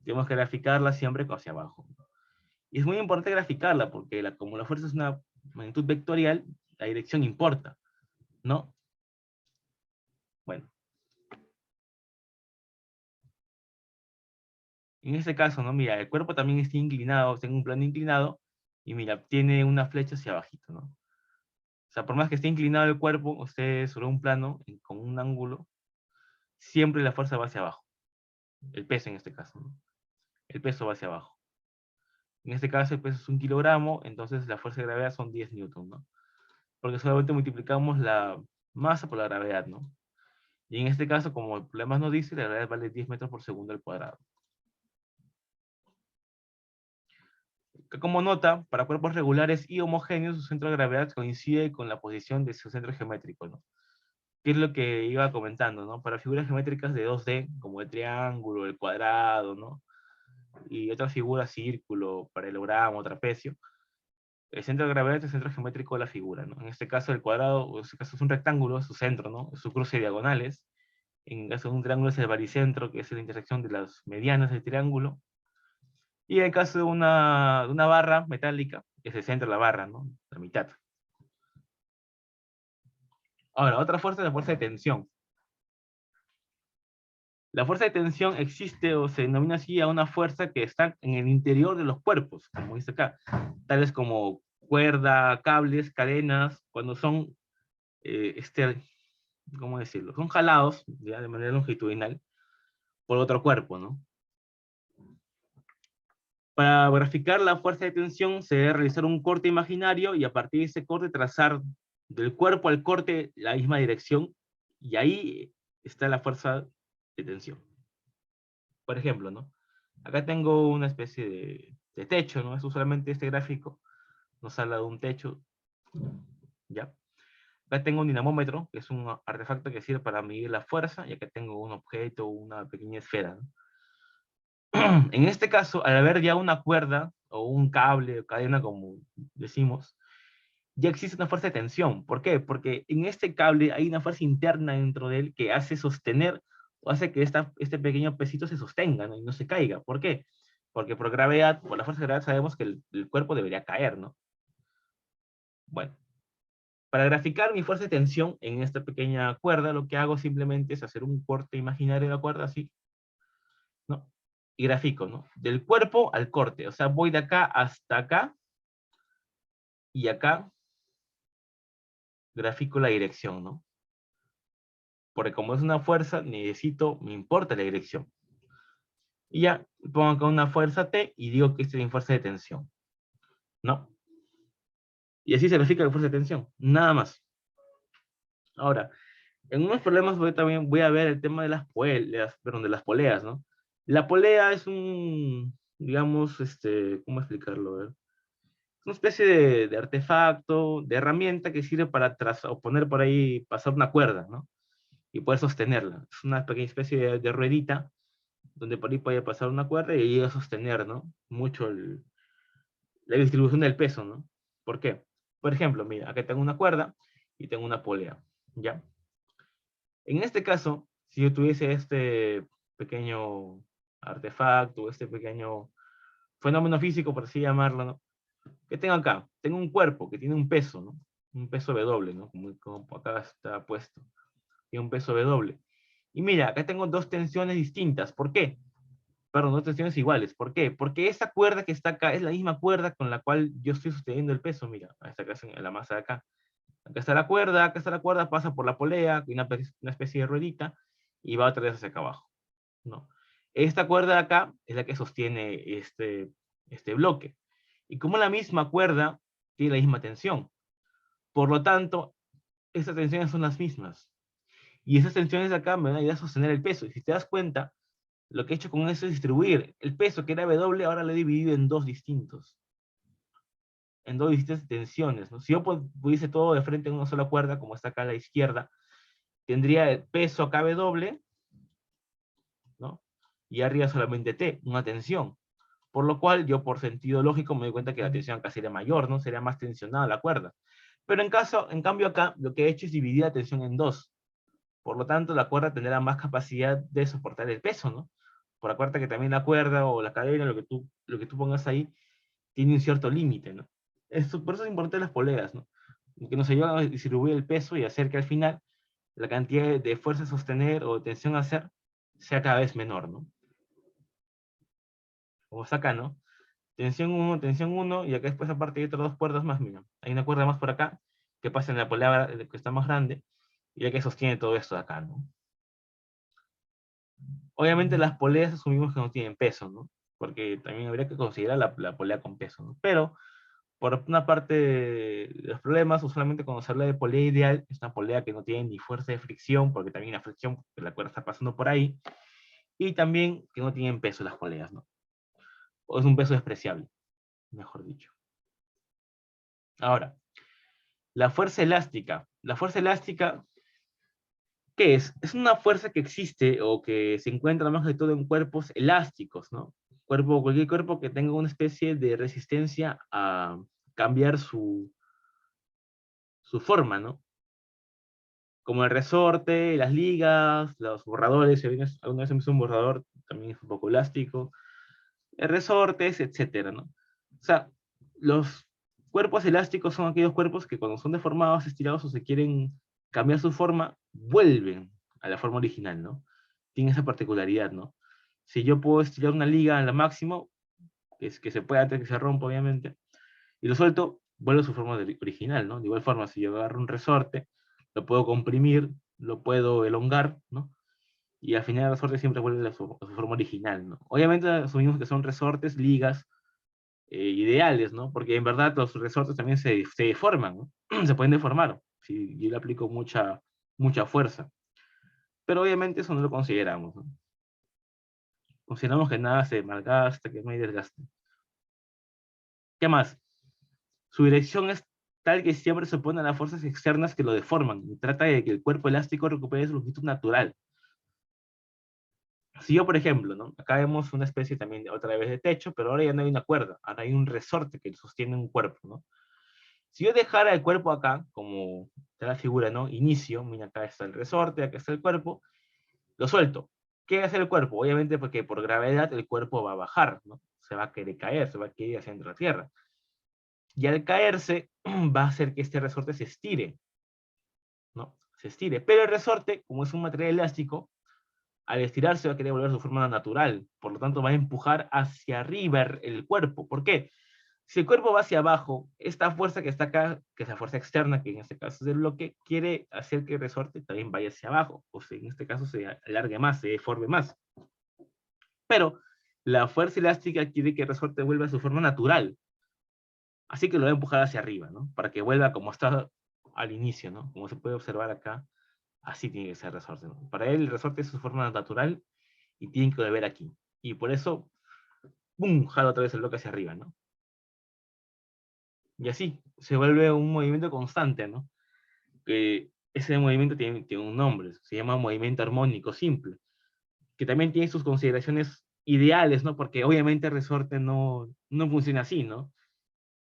tenemos que graficarla siempre hacia abajo. Y es muy importante graficarla porque como la fuerza es una magnitud vectorial, la dirección importa, ¿no? Bueno, en este caso, ¿no? Mira, el cuerpo también está inclinado, está en un plano inclinado, y mira, tiene una flecha hacia abajito, ¿no? O sea, por más que esté inclinado el cuerpo, usted sobre un plano, con un ángulo, siempre la fuerza va hacia abajo. El peso en este caso, ¿no? El peso va hacia abajo. En este caso el peso es 1 kilogramo, entonces la fuerza de gravedad son 10 newton, ¿no? Porque solamente multiplicamos la masa por la gravedad, ¿no? Y en este caso, como el problema nos dice, la gravedad vale 10 metros por segundo al cuadrado. Como nota, para cuerpos regulares y homogéneos, su centro de gravedad coincide con la posición de su centro geométrico, ¿no? Que es lo que iba comentando, ¿no? Para figuras geométricas de 2D, como el triángulo, el cuadrado, ¿no? Y otras figuras, círculo, paralelogramo, trapecio, el centro de gravedad es el centro geométrico de la figura, ¿no? En este caso el cuadrado, o en este caso es un rectángulo, es su centro, ¿no? Es su cruce de diagonales. En el caso de un triángulo es el baricentro, que es la intersección de las medianas del triángulo. Y en el caso de una barra metálica, es el centro de la barra, ¿no? La mitad. Ahora, otra fuerza es la fuerza de tensión. La fuerza de tensión existe o se denomina así a una fuerza que está en el interior de los cuerpos, como dice acá, tales como cuerda, cables, cadenas, cuando son, ¿cómo decirlo? Son jalados ya, de manera longitudinal por otro cuerpo, ¿no? Para graficar la fuerza de tensión se debe realizar un corte imaginario y a partir de ese corte trazar del cuerpo al corte la misma dirección y ahí está la fuerza de tensión. Por ejemplo, ¿no? Acá tengo una especie de techo, ¿no? Es usualmente este gráfico nos habla de un techo, ¿ya? Acá tengo un dinamómetro, que es un artefacto que sirve para medir la fuerza, y acá tengo un objeto, una pequeña esfera, ¿no? En este caso, al haber ya una cuerda, o un cable, o cadena, como decimos, ya existe una fuerza de tensión. ¿Por qué? Porque en este cable hay una fuerza interna dentro de él que hace sostener, o hace que este pequeño pesito se sostenga, ¿no? Y no se caiga. ¿Por qué? Porque por gravedad, por la fuerza de gravedad, sabemos que el cuerpo debería caer, ¿no? Bueno, para graficar mi fuerza de tensión en esta pequeña cuerda, lo que hago simplemente es hacer un corte imaginario de la cuerda, así, ¿no? Y grafico, ¿no? Del cuerpo al corte, o sea, voy de acá hasta acá, y acá grafico la dirección, ¿no? Porque como es una fuerza, me importa la dirección. Y ya, pongo acá una fuerza T y digo que esta es mi fuerza de tensión, ¿no? Y así se grafica la fuerza de tensión, nada más. Ahora, en unos problemas también voy a ver el tema de las poleas, perdón, de las poleas, ¿no? La polea es un, digamos, ¿cómo explicarlo? A ver. Es una especie de artefacto, de herramienta que sirve para o poner por ahí, pasar una cuerda, ¿no? Y poder sostenerla. Es una pequeña especie de ruedita, donde por ahí puede pasar una cuerda y ahí a sostener, ¿no? Mucho la distribución del peso, ¿no? ¿Por qué? Por ejemplo, mira, acá tengo una cuerda y tengo una polea, ¿ya? En este caso, si yo tuviese este pequeño artefacto, este pequeño fenómeno físico, por así llamarlo, ¿no? ¿Qué tengo acá? Tengo un cuerpo que tiene un peso, ¿no? Un peso W, ¿no? Como acá está puesto. Tiene un peso W. Y mira, acá tengo dos tensiones distintas. ¿Por qué? Perdón, dos tensiones iguales. ¿Por qué? Porque esa cuerda que está acá es la misma cuerda con la cual yo estoy sosteniendo el peso. Mira, esta acá es en la masa de acá. Acá está la cuerda, pasa por la polea, una especie de ruedita, y va otra vez hacia acá abajo, ¿no? Esta cuerda de acá es la que sostiene este bloque. Y como la misma cuerda tiene la misma tensión, por lo tanto, estas tensiones son las mismas. Y esas tensiones de acá me van a ayudar a sostener el peso. Y si te das cuenta, lo que he hecho con eso es distribuir el peso que era W, ahora lo he dividido en dos distintas tensiones, ¿no? Si yo pudiese todo de frente en una sola cuerda, como está acá a la izquierda, tendría el peso acá W, ¿no? Y arriba solamente T, una tensión. Por lo cual yo por sentido lógico me doy cuenta que la tensión acá sería mayor, ¿no? Sería más tensionada la cuerda. Pero en cambio acá, lo que he hecho es dividir la tensión en dos. Por lo tanto, la cuerda tendrá más capacidad de soportar el peso, ¿no? Por acuérdate que también la cuerda o la cadena, lo que tú pongas ahí, tiene un cierto límite, ¿no? Por eso es importante las poleas, ¿no? Que nos ayudan a distribuir el peso y hacer que al final la cantidad de fuerza a sostener o de tensión a hacer sea cada vez menor, ¿no? Como está acá, ¿no? Tensión uno, y acá después aparte hay otras dos cuerdas más, mira. Hay una cuerda más por acá, que pasa en la polea que está más grande, y la que sostiene todo esto de acá, ¿no? Obviamente las poleas asumimos que no tienen peso, ¿no? Porque también habría que considerar la polea con peso, ¿no? Pero, por una parte de los problemas, usualmente cuando se habla de polea ideal, es una polea que no tiene ni fuerza de fricción, porque también la fricción, que la cuerda está pasando por ahí, y también que no tienen peso las poleas, ¿no? O es un peso despreciable, mejor dicho. Ahora, la fuerza elástica. La fuerza elástica, ¿qué es? Es una fuerza que existe o que se encuentra más que todo en cuerpos elásticos, ¿no? Cualquier cuerpo que tenga una especie de resistencia a cambiar su forma, ¿no? Como el resorte, las ligas, los borradores, si alguna vez hemos un borrador, también es un poco elástico, resortes, etcétera, ¿no? O sea, los cuerpos elásticos son aquellos cuerpos que cuando son deformados, estirados o se quieren cambiar su forma, vuelven a la forma original, ¿no? Tiene esa particularidad, ¿no? Si yo puedo estirar una liga a la máximo, que es que se puede antes que se rompa, obviamente, y lo suelto, vuelve a su forma original, ¿no? De igual forma, si yo agarro un resorte, lo puedo comprimir, lo puedo elongar, ¿no? Y al final el resorte siempre vuelve a su forma original, ¿no? Obviamente asumimos que son resortes, ligas, ideales, ¿no? Porque en verdad los resortes también se deforman, ¿no? Se pueden deformar si yo le aplico mucha fuerza. Pero obviamente eso no lo consideramos, ¿no? Consideramos que nada se malgasta, que no hay desgaste. ¿Qué más? Su dirección es tal que siempre se opone a las fuerzas externas que lo deforman y trata de que el cuerpo elástico recupere su longitud natural. Si yo, por ejemplo, ¿no? Acá vemos una especie también de, otra vez de techo, pero ahora ya no hay una cuerda, ahora hay un resorte que sostiene un cuerpo, ¿no? Si yo dejara el cuerpo acá, como está la figura, ¿no? Inicio, mira, acá está el resorte, acá está el cuerpo, lo suelto. ¿Qué hace el cuerpo? Obviamente porque por gravedad el cuerpo va a bajar, ¿no? Se va a querer caer, se va a querer hacia dentro de la tierra. Y al caerse, va a hacer que este resorte se estire, ¿no? Se estire. Pero el resorte, como es un material elástico, al estirarse va a querer volver a su forma natural. Por lo tanto, va a empujar hacia arriba el cuerpo. ¿Por qué? Si el cuerpo va hacia abajo, esta fuerza que está acá, que es la fuerza externa, que en este caso es el bloque, quiere hacer que el resorte también vaya hacia abajo. O sea, en este caso se alargue más, se deforme más. Pero la fuerza elástica quiere que el resorte vuelva a su forma natural. Así que lo va a empujar hacia arriba, ¿no? Para que vuelva como está al inicio, ¿no? Como se puede observar acá, así tiene que ser el resorte, ¿no? Para él el resorte es su forma natural y tiene que volver aquí. Y por eso, ¡pum!, jala otra vez el bloque hacia arriba, ¿no? Y así, se vuelve un movimiento constante, ¿no? Que ese movimiento tiene un nombre, se llama movimiento armónico simple, que también tiene sus consideraciones ideales, ¿no? Porque obviamente el resorte no funciona así, ¿no?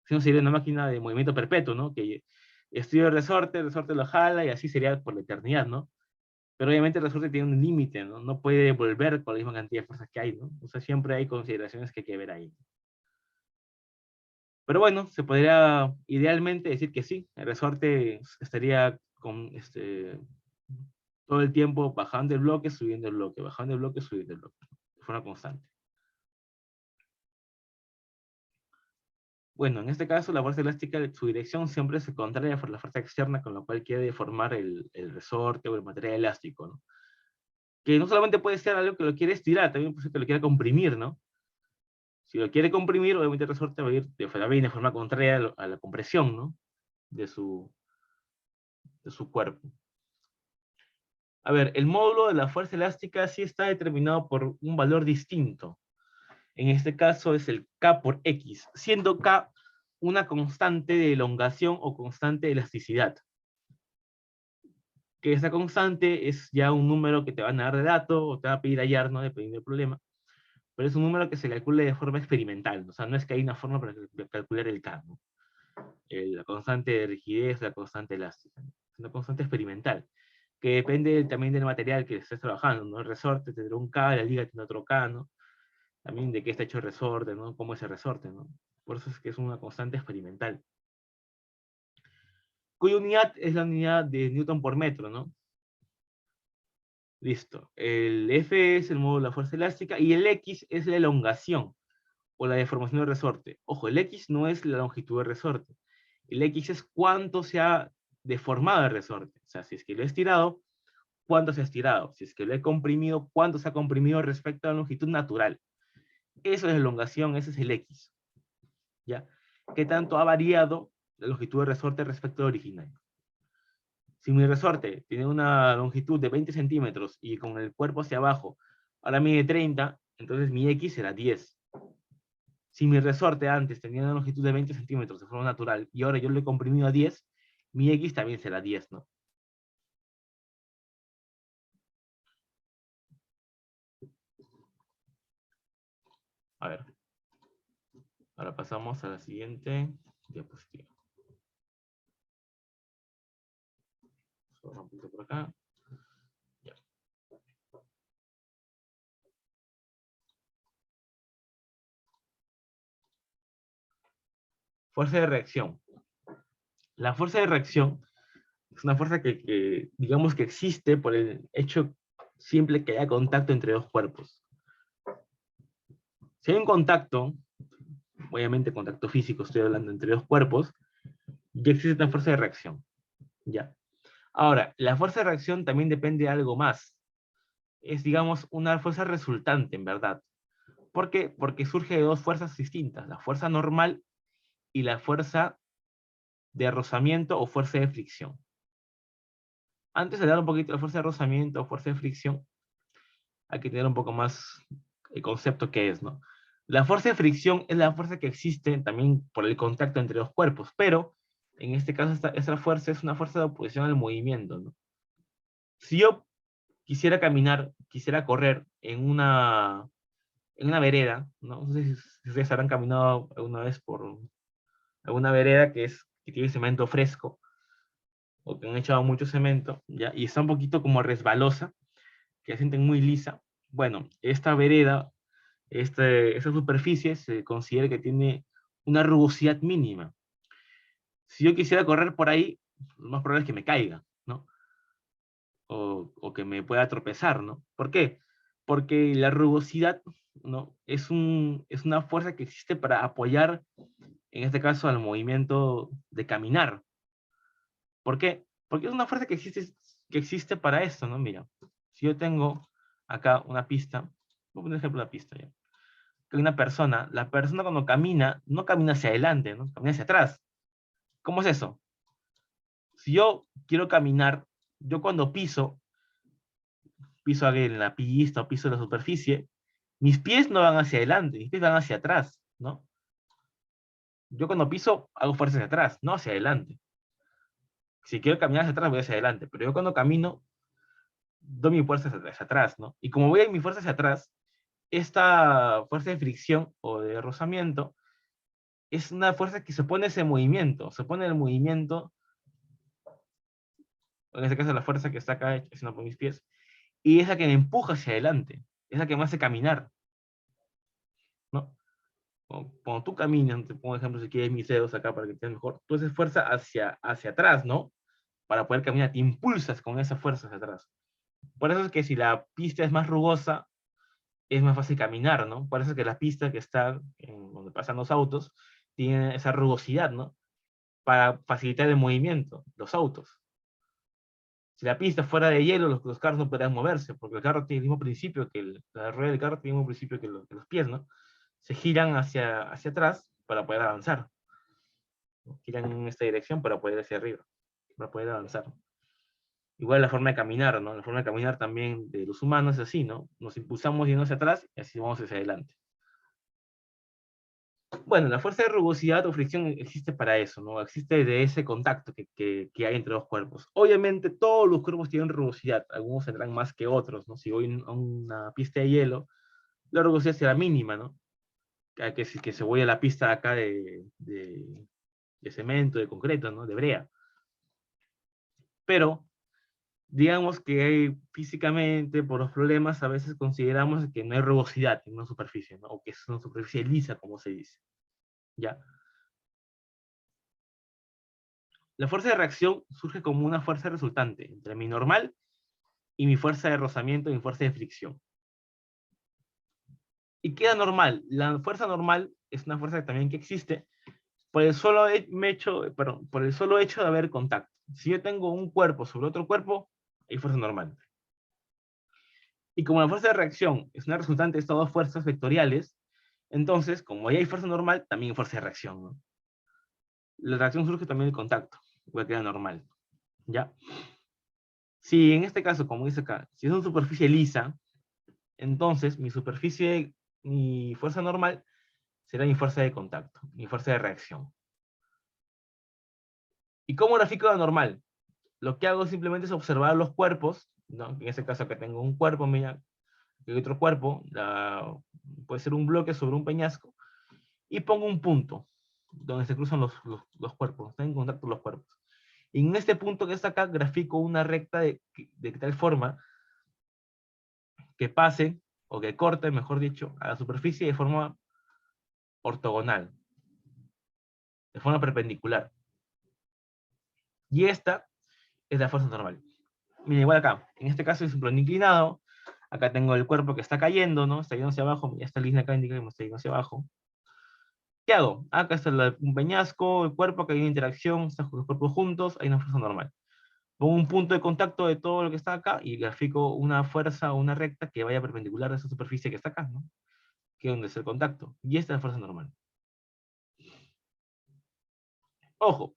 Si no sería una máquina de movimiento perpetuo, ¿no? Que estudia el resorte lo jala y así sería por la eternidad, ¿no? Pero obviamente el resorte tiene un límite, ¿no? No puede volver con la misma cantidad de fuerzas que hay, ¿no? O sea, siempre hay consideraciones que hay que ver ahí. Pero bueno, se podría idealmente decir que sí, el resorte estaría con todo el tiempo bajando el bloque, subiendo el bloque, bajando el bloque, subiendo el bloque, de forma constante. Bueno, en este caso, la fuerza elástica, su dirección siempre es contraria por la fuerza externa con la cual quiere deformar el resorte o el material elástico, ¿no? Que no solamente puede ser algo que lo quiere estirar, también puede ser que lo quiera comprimir, ¿no? Si lo quiere comprimir, obviamente el resorte va a ir de forma contraria a la compresión, ¿no? De su cuerpo. A ver, el módulo de la fuerza elástica sí está determinado por un valor distinto. En este caso es el K por X, siendo K una constante de elongación o constante de elasticidad. Que esa constante es ya un número que te van a dar de dato o te va a pedir hallar, ¿no? Dependiendo del problema. Pero es un número que se calcula de forma experimental, ¿no? O sea, no es que hay una forma para calcular el K, ¿no? La constante de rigidez, la constante elástica, ¿no? Es una constante experimental, que depende también del material que estés trabajando, ¿no? El resorte tendrá un K, la liga tendrá otro K, ¿no? También de qué está hecho el resorte, ¿no? Cómo es el resorte, ¿no? Por eso es que es una constante experimental. Cuya unidad es la unidad de Newton por metro, ¿no? Listo. El F es el módulo de la fuerza elástica y el X es la elongación o la deformación del resorte. Ojo, el X no es la longitud del resorte. El X es cuánto se ha deformado el resorte. O sea, si es que lo he estirado, cuánto se ha estirado. Si es que lo he comprimido, cuánto se ha comprimido respecto a la longitud natural. Eso es la elongación, ese es el X. ¿Ya? ¿Qué tanto ha variado la longitud del resorte respecto al original? Si mi resorte tiene una longitud de 20 centímetros y con el cuerpo hacia abajo ahora mide 30, entonces mi X será 10. Si mi resorte antes tenía una longitud de 20 centímetros de forma natural y ahora yo lo he comprimido a 10, mi X también será 10, ¿no? A ver, ahora pasamos a la siguiente diapositiva. Solo un poquito por acá. Ya. Fuerza de reacción. La fuerza de reacción es una fuerza que digamos que existe por el hecho simple que haya contacto entre dos cuerpos. Si hay un contacto, obviamente contacto físico, estoy hablando entre dos cuerpos, ya existe una fuerza de reacción. Ya. Ahora, la fuerza de reacción también depende de algo más. Es, digamos, una fuerza resultante, en verdad. ¿Por qué? Porque surge de dos fuerzas distintas, la fuerza normal y la fuerza de rozamiento o fuerza de fricción. Antes de hablar un poquito de fuerza de rozamiento o fuerza de fricción, hay que tener un poco más el concepto que es, ¿no? La fuerza de fricción es la fuerza que existe también por el contacto entre los cuerpos, pero en este caso esta fuerza es una fuerza de oposición al movimiento, ¿no? Si yo quisiera caminar, quisiera correr en una vereda, ¿no? No sé si ustedes habrán caminado alguna vez por alguna vereda que tiene cemento fresco, o que han echado mucho cemento, ¿ya? Y está un poquito como resbalosa, que la sienten muy lisa. Bueno, esta vereda, esta superficie se considera que tiene una rugosidad mínima. Si yo quisiera correr por ahí, lo más probable es que me caiga, ¿no? O que me pueda tropezar, ¿no? ¿Por qué? Porque la rugosidad, ¿no? Es una fuerza que existe para apoyar, en este caso, al movimiento de caminar. ¿Por qué? Porque es una fuerza que existe para esto, ¿no? Mira, si yo tengo acá una pista, voy a poner ejemplo de la pista ya. Que una persona, la persona cuando camina, no camina hacia adelante, ¿no? Camina hacia atrás. ¿Cómo es eso? Si yo quiero caminar, yo cuando piso en la pista o piso en la superficie, mis pies no van hacia adelante, mis pies van hacia atrás, ¿no? Yo cuando piso hago fuerza hacia atrás, no hacia adelante. Si quiero caminar hacia atrás, voy hacia adelante, pero yo cuando camino, doy mi fuerza hacia atrás, ¿no? Y como voy a mi fuerza hacia atrás, esta fuerza de fricción o de rozamiento es una fuerza que se pone ese movimiento, se pone el movimiento, en este caso la fuerza que está acá haciendo por mis pies, y es la que me empuja hacia adelante, es la que me hace caminar, ¿no? Cuando tú caminas, te pongo ejemplo si quieres mis dedos acá para que te mejor, tú haces fuerza hacia atrás, ¿no? Para poder caminar, te impulsas con esa fuerza hacia atrás. Por eso es que si la pista es más rugosa, es más fácil caminar, ¿no? Por eso es que la pista que está en donde pasan los autos tiene esa rugosidad, ¿no? Para facilitar el movimiento, los autos. Si la pista fuera de hielo, los carros no podrían moverse, porque el carro tiene el mismo principio la rueda del carro tiene el mismo principio que los pies, ¿no? Se giran hacia atrás para poder avanzar, ¿no? Giran en esta dirección para poder ir hacia arriba, para poder avanzar. Igual la forma de caminar, ¿no? La forma de caminar también de los humanos es así, ¿no? Nos impulsamos yendo hacia atrás y así vamos hacia adelante. Bueno, la fuerza de rugosidad o fricción existe para eso, ¿no? Existe de ese contacto que hay entre los cuerpos. Obviamente todos los cuerpos tienen rugosidad, algunos tendrán más que otros, ¿no? Si voy a una pista de hielo, la rugosidad será mínima, ¿no? Que se voy a la pista acá de cemento, de concreto, ¿no? De brea. Pero digamos que físicamente, por los problemas, a veces consideramos que no hay rugosidad en una superficie, ¿no? O que es una superficie lisa, como se dice, ¿ya? La fuerza de reacción surge como una fuerza resultante entre mi normal y mi fuerza de rozamiento y mi fuerza de fricción. Y queda normal. La fuerza normal es una fuerza también que existe por el solo por el solo hecho de haber contacto. Si yo tengo un cuerpo sobre otro cuerpo, hay fuerza normal. Y como la fuerza de reacción es una resultante de estas dos fuerzas vectoriales, entonces, como ahí hay fuerza normal, también hay fuerza de reacción, ¿no? La reacción surge también del contacto, igual queda normal, ¿ya? Si en este caso, como dice acá, si es una superficie lisa, entonces mi fuerza normal será mi fuerza de contacto, mi fuerza de reacción. ¿Y cómo grafico la normal? Lo que hago simplemente es observar los cuerpos, ¿no? En este caso que tengo un cuerpo, mira, y otro cuerpo, puede ser un bloque sobre un peñasco, y pongo un punto donde se cruzan los cuerpos, están en contacto los cuerpos. Y en este punto que está acá, grafico una recta de tal forma que pase, o que corte, mejor dicho, a la superficie de forma ortogonal, de forma perpendicular. Y esta es la fuerza normal. Mira, igual acá, en este caso es un plano inclinado, acá tengo el cuerpo que está cayendo, ¿no? Está yendo hacia abajo, esta línea acá indica que me está yendo hacia abajo. ¿Qué hago? Acá está un peñasco, el cuerpo, que hay una interacción, están los cuerpos juntos, hay una fuerza normal. Pongo un punto de contacto de todo lo que está acá y grafico una fuerza o una recta que vaya perpendicular a esa superficie que está acá, ¿no? Que es donde es el contacto. Y esta es la fuerza normal. Ojo,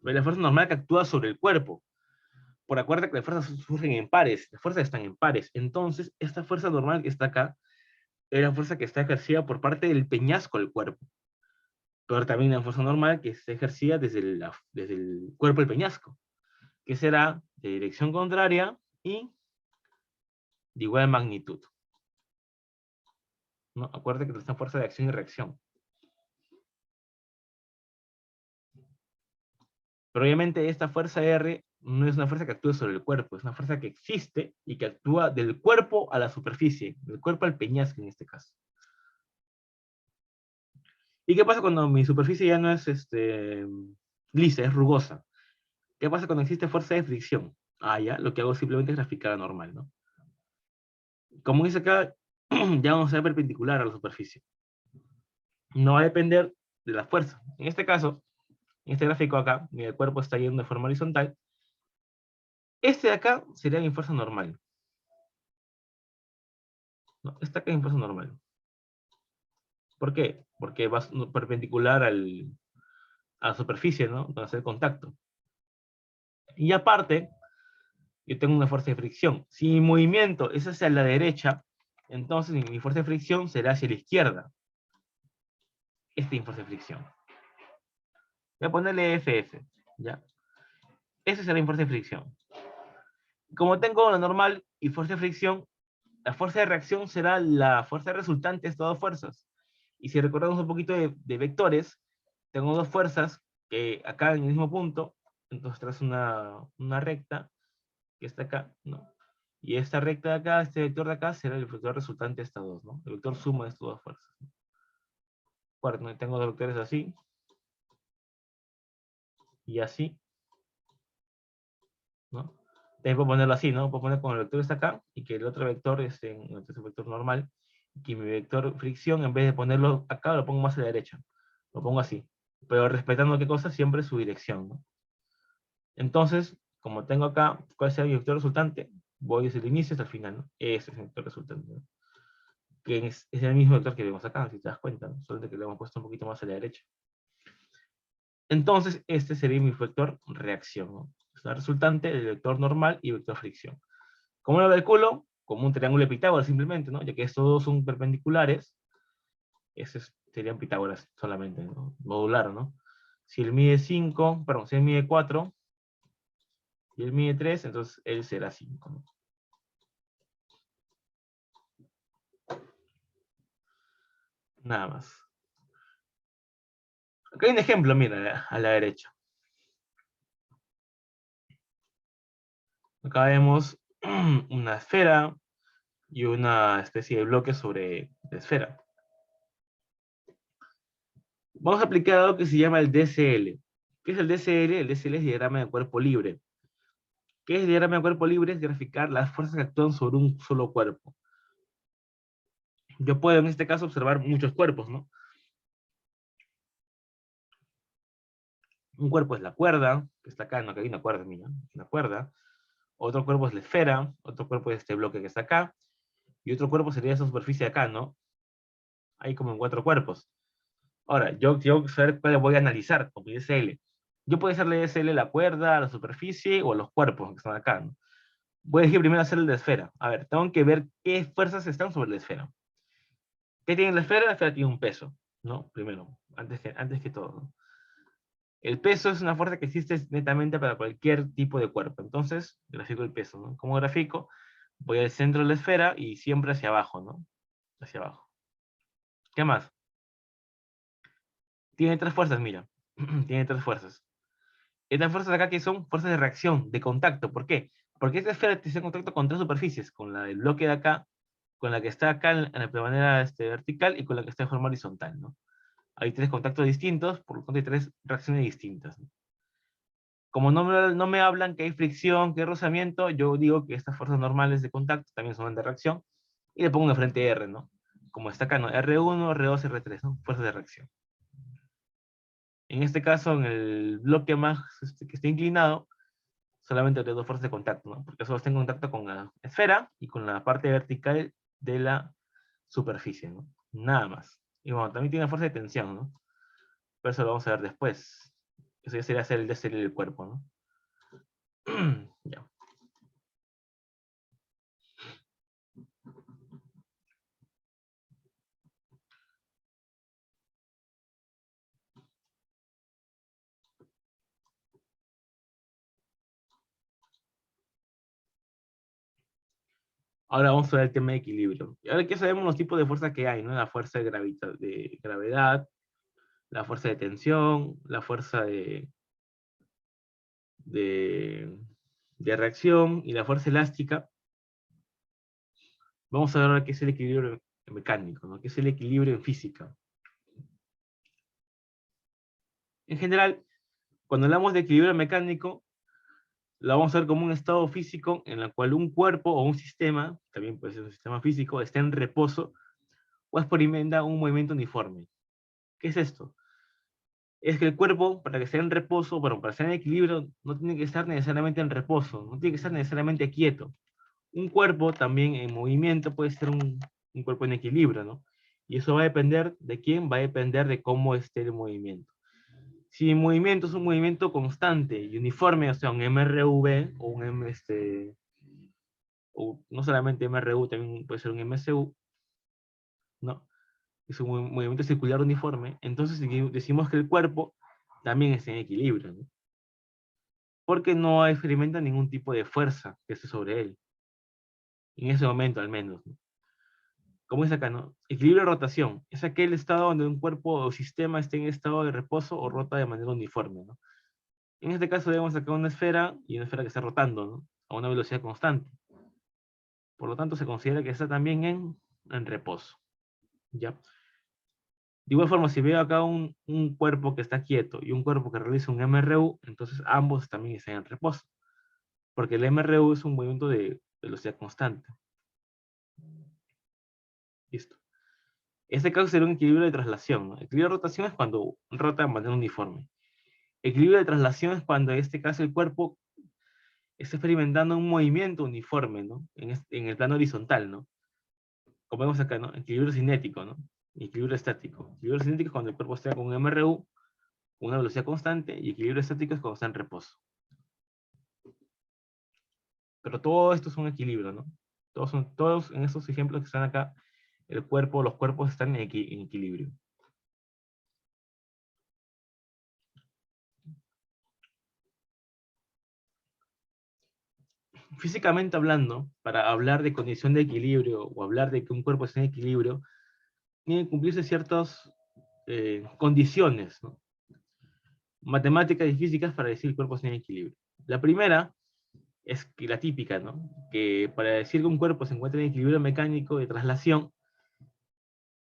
la fuerza normal que actúa sobre el cuerpo. Por acuerdo que las fuerzas surgen en pares, las fuerzas están en pares. Entonces, esta fuerza normal que está acá es la fuerza que está ejercida por parte del peñasco del cuerpo. Pero también una fuerza normal que está ejercida desde el cuerpo del peñasco, que será de dirección contraria y de igual magnitud, ¿no? Acuérdate que está fuerza de acción y reacción. Pero obviamente esta fuerza R no es una fuerza que actúa sobre el cuerpo, es una fuerza que existe y que actúa del cuerpo a la superficie, del cuerpo al peñasco en este caso. ¿Y qué pasa cuando mi superficie ya no es lisa, es rugosa? ¿Qué pasa cuando existe fuerza de fricción? Ah, ya, lo que hago simplemente es graficar normal, ¿no? Como dice acá, ya vamos a ser perpendicular a la superficie. No va a depender de la fuerza. En este caso, en este gráfico acá, el cuerpo está yendo de forma horizontal. Este de acá sería mi fuerza normal. ¿No? Esta acá es mi fuerza normal. ¿Por qué? Porque va perpendicular a la superficie, ¿no? Para hacer contacto. Y aparte, yo tengo una fuerza de fricción. Si mi movimiento es hacia la derecha, entonces mi fuerza de fricción será hacia la izquierda. Esta es mi fuerza de fricción. Voy a ponerle FF, ¿ya? Esa será mi fuerza de fricción. Como tengo la normal y fuerza de fricción, la fuerza de reacción será la fuerza resultante de estas dos fuerzas. Y si recordamos un poquito de vectores, tengo dos fuerzas que acá en el mismo punto, entonces traes una recta que está acá, ¿no? Y esta recta de acá, este vector de acá, será el vector resultante de estas dos, ¿no? El vector suma de estas dos fuerzas. Bueno, tengo dos vectores así y así, ¿no? También puedo ponerlo así, ¿no? Puedo poner con el vector está acá y que el otro vector es un vector normal y que mi vector fricción, en vez de ponerlo acá, lo pongo más a la derecha. Lo pongo así. Pero respetando qué cosa, siempre su dirección, ¿no? Entonces, como tengo acá, ¿cuál será mi vector resultante? Voy desde el inicio hasta el final, ¿no? Ese es el vector resultante, ¿no? Que es el mismo vector que vemos acá, si te das cuenta, ¿no? Solo que le hemos puesto un poquito más a la derecha. Entonces, este sería mi vector reacción, ¿no? Es la resultante del vector normal y vector fricción. ¿Cómo lo calculo? Como un triángulo de Pitágoras simplemente, ¿no? Ya que estos dos son perpendiculares, esos serían Pitágoras solamente, ¿no? Modular, ¿no? Si él mide 5, perdón, si él mide 4 y él mide 3, entonces él será 5, ¿no? Nada más. Acá hay un ejemplo, mira, a la derecha. Acá vemos una esfera y una especie de bloque sobre la esfera. Vamos a aplicar algo que se llama el DCL. ¿Qué es el DCL? El DCL es diagrama de cuerpo libre. ¿Qué es el diagrama de cuerpo libre? Es graficar las fuerzas que actúan sobre un solo cuerpo. Yo puedo en este caso observar muchos cuerpos, ¿no? Un cuerpo es la cuerda, que está acá, no, que hay una cuerda, mira, una cuerda. Otro cuerpo es la esfera, otro cuerpo es este bloque que está acá, y otro cuerpo sería esa superficie de acá, ¿no? Hay como en 4 cuerpos. Ahora, yo quiero saber cuál voy a analizar como DSL. Yo puedo hacerle DSL la cuerda, la superficie o los cuerpos que están acá, ¿no? Voy a elegir primero hacer el de esfera. A ver, tengo que ver qué fuerzas están sobre la esfera. ¿Qué tiene la esfera? La esfera tiene un peso, ¿no? Primero, antes que todo, ¿no? El peso es una fuerza que existe netamente para cualquier tipo de cuerpo. Entonces, grafico el peso, ¿no? ¿Cómo grafico? Voy al centro de la esfera y siempre hacia abajo, ¿no? Hacia abajo. ¿Qué más? Tiene 3 fuerzas, mira. Tiene 3 fuerzas. Estas fuerzas de acá que son fuerzas de reacción, de contacto. ¿Por qué? Porque esta esfera está en contacto con 3 superficies, con la del bloque de acá, con la que está acá de manera vertical y con la que está de forma horizontal, ¿no? Hay 3 contactos distintos, por lo tanto hay 3 reacciones distintas, ¿no? Como no me hablan que hay fricción, que hay rozamiento, yo digo que estas fuerzas normales de contacto también son de reacción y le pongo de frente R, ¿no? Como está acá, ¿no? R1, R2, R3, ¿no? Fuerzas de reacción. En este caso, en el bloque más que esté inclinado, solamente tengo 2 fuerzas de contacto, ¿no? Porque solo tengo contacto con la esfera y con la parte vertical de la superficie, ¿no? Nada más. Y bueno, también tiene fuerza de tensión, ¿no? Pero eso lo vamos a ver después. Eso ya sería hacer el deseo del cuerpo, ¿no? Ya. Ahora vamos a ver el tema de equilibrio. Y ahora que sabemos los tipos de fuerza que hay, ¿no? La fuerza de gravedad, la fuerza de tensión, la fuerza de, de reacción y la fuerza elástica. Vamos a ver ahora qué es el equilibrio mecánico, ¿no? ¿Qué es el equilibrio en física? En general, cuando hablamos de equilibrio mecánico, lo vamos a ver como un estado físico en el cual un cuerpo o un sistema, también puede ser un sistema físico, está en reposo o experimenta un movimiento uniforme. ¿Qué es esto? Es que el cuerpo, para que esté en reposo, bueno, para estar en equilibrio, no tiene que estar necesariamente en reposo, no tiene que estar necesariamente quieto. Un cuerpo también en movimiento puede ser un cuerpo en equilibrio, ¿no? Y eso va a depender de quién, va a depender de cómo esté el movimiento. Si el movimiento es un movimiento constante y uniforme, o sea, un MRV o un o no solamente MRU, también puede ser un MCU, ¿no? Es un movimiento circular uniforme, entonces decimos que el cuerpo también está en equilibrio, ¿no? Porque no experimenta ningún tipo de fuerza que esté sobre él, en ese momento al menos, ¿no? Como es acá, ¿no? Equilibrio de rotación, es aquel estado donde un cuerpo o sistema esté en estado de reposo o rota de manera uniforme, ¿no? En este caso debemos sacar una esfera y una esfera que está rotando, ¿no? A una velocidad constante. Por lo tanto, se considera que está también en reposo, ¿ya? De igual forma, si veo acá un cuerpo que está quieto y un cuerpo que realiza un MRU, entonces ambos también están en reposo, porque el MRU es un movimiento de velocidad constante. Listo. Este caso sería un equilibrio de traslación, ¿no? Equilibrio de rotación es cuando rota de manera uniforme. Equilibrio de traslación es cuando en este caso el cuerpo está experimentando un movimiento uniforme, ¿no? En el plano horizontal, ¿no? Como vemos acá, ¿no? Equilibrio cinético, ¿no? Y equilibrio estático. Equilibrio cinético es cuando el cuerpo está con un MRU, con una velocidad constante, y equilibrio estático es cuando está en reposo. Pero todo esto es un equilibrio, ¿no? Todos en estos ejemplos que están acá, los cuerpos están en equilibrio. Físicamente hablando, para hablar de condición de equilibrio o hablar de que un cuerpo está en equilibrio, tienen que cumplirse ciertas condiciones, ¿no? Matemáticas y físicas para decir que el cuerpo está en equilibrio. La primera es que la típica, ¿no? Que para decir que un cuerpo se encuentra en equilibrio mecánico de traslación,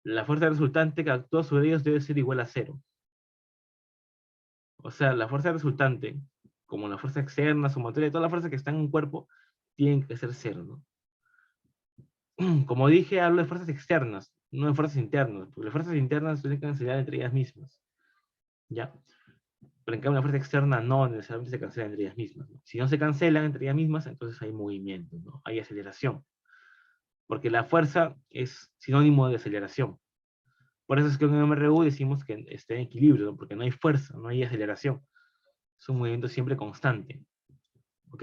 la fuerza resultante que actúa sobre ellos debe ser igual a cero. O sea, la fuerza resultante, como la fuerza externa, sumatoria, toda la fuerza que está en un cuerpo, tienen que ser cero, ¿no? Como dije, hablo de fuerzas externas, no de fuerzas internas, porque las fuerzas internas se tienen que cancelar entre ellas mismas, ¿ya? Pero en cambio la fuerza externa no necesariamente se cancela entre ellas mismas, ¿no? Si no se cancelan entre ellas mismas, entonces hay movimiento, ¿no? Hay aceleración, porque la fuerza es sinónimo de aceleración. Por eso es que en MRU decimos que está en equilibrio, ¿no? Porque no hay fuerza, no hay aceleración. Es un movimiento siempre constante, ¿ok?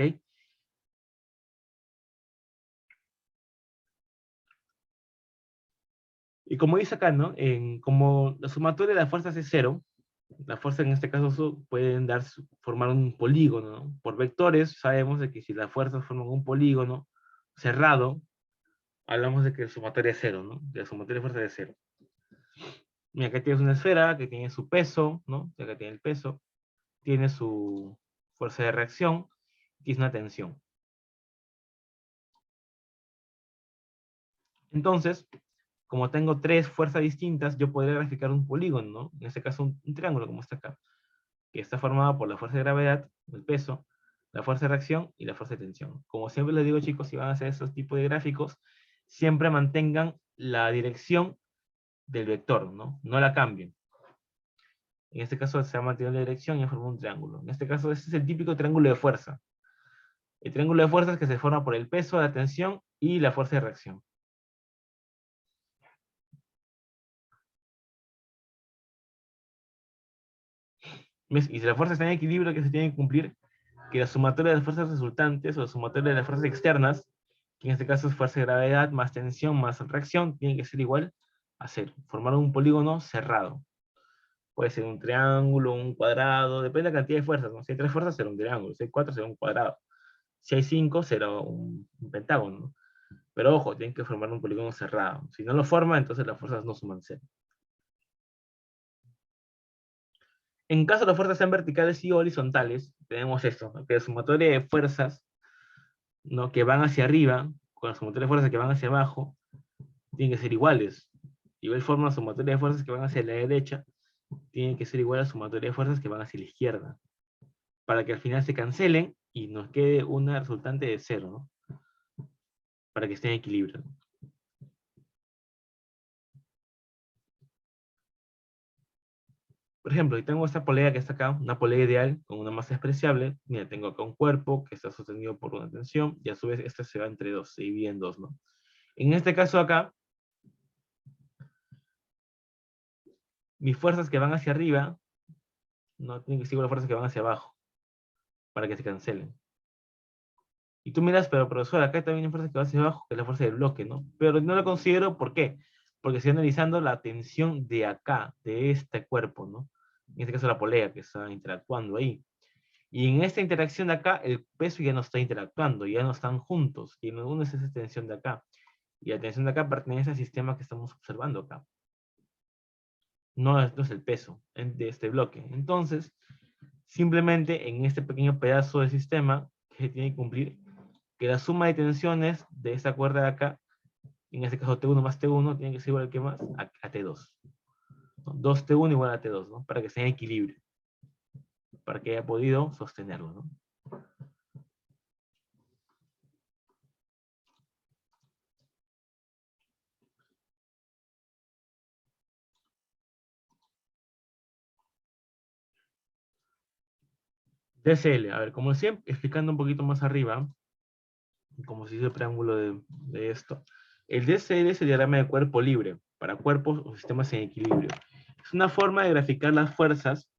Y como dice acá, ¿no? Como la sumatoria de las fuerzas es cero, la fuerza en este caso pueden formar un polígono, ¿no? Por vectores sabemos de que si las fuerzas forman un polígono cerrado, hablamos de que la sumatoria es cero, ¿no? De la sumatoria de fuerza es cero. Mira, acá tienes una esfera que tiene su peso, ¿no? Acá tiene el peso, tiene su fuerza de reacción, y es una tensión. Entonces, como tengo tres fuerzas distintas, yo podría graficar un polígono, ¿no? En este caso un triángulo, como está acá, que está formado por la fuerza de gravedad, el peso, la fuerza de reacción y la fuerza de tensión. Como siempre les digo, chicos, si van a hacer esos tipos de gráficos, siempre mantengan la dirección del vector, ¿no? No la cambien. En este caso se ha mantenido la dirección y ha formado un triángulo. En este caso, este es el típico triángulo de fuerza. El triángulo de fuerzas que se forma por el peso, la tensión y la fuerza de reacción. ¿Ves? Y si la fuerza está en equilibrio, ¿qué se tiene que cumplir? Que la sumatoria de las fuerzas resultantes o la sumatoria de las fuerzas externas, que en este caso es fuerza de gravedad más tensión más reacción, tiene que ser igual a cero. Formar un polígono cerrado. Puede ser un triángulo, un cuadrado, depende de la cantidad de fuerzas, ¿no? Si hay tres fuerzas, será un triángulo. Si hay cuatro, será un cuadrado. Si hay cinco, será un pentágono, ¿no? Pero ojo, tienen que formar un polígono cerrado. Si no lo forman, entonces las fuerzas no suman cero. En caso de las fuerzas sean verticales y horizontales, tenemos esto, ¿no? Que la sumatoria de fuerzas, ¿no? Que van hacia arriba, con la sumatoria de fuerzas que van hacia abajo, tienen que ser iguales. Igual forma, la sumatoria de fuerzas que van hacia la derecha tiene que ser igual a la sumatoria de fuerzas que van hacia la izquierda, para que al final se cancelen y nos quede una resultante de cero, ¿no? Para que esté en equilibrio. Por ejemplo, si tengo esta polea que está acá, una polea ideal con una masa despreciable, mira, tengo acá un cuerpo que está sostenido por una tensión y a su vez este se va entre dos, se divide en dos, ¿no? En este caso acá, mis fuerzas que van hacia arriba no tienen que ser igual a las fuerzas que van hacia abajo, para que se cancelen. Y tú miras, pero profesor, acá también hay fuerza que va hacia abajo, que es la fuerza del bloque, ¿no? Pero no lo considero, ¿por qué? Porque estoy analizando la tensión de acá, de este cuerpo, ¿no? En este caso la polea que está interactuando ahí. Y en esta interacción de acá, el peso ya no está interactuando, ya no están juntos. Y uno es esa tensión de acá. Y la tensión de acá pertenece al sistema que estamos observando acá. No es el peso de este bloque. Entonces, simplemente en este pequeño pedazo de sistema que tiene que cumplir, que la suma de tensiones de esta cuerda de acá, en este caso T1 más T1, tiene que ser igual que más a T2. ¿No? 2T1 igual a T2, ¿no? Para que esté en equilibrio. Para que haya podido sostenerlo, ¿no? DSL, a ver, como siempre, explicando un poquito más arriba, como se dice el preámbulo de esto, el DSL es el diagrama de cuerpo libre, para cuerpos o sistemas en equilibrio. Es una forma de graficar las fuerzas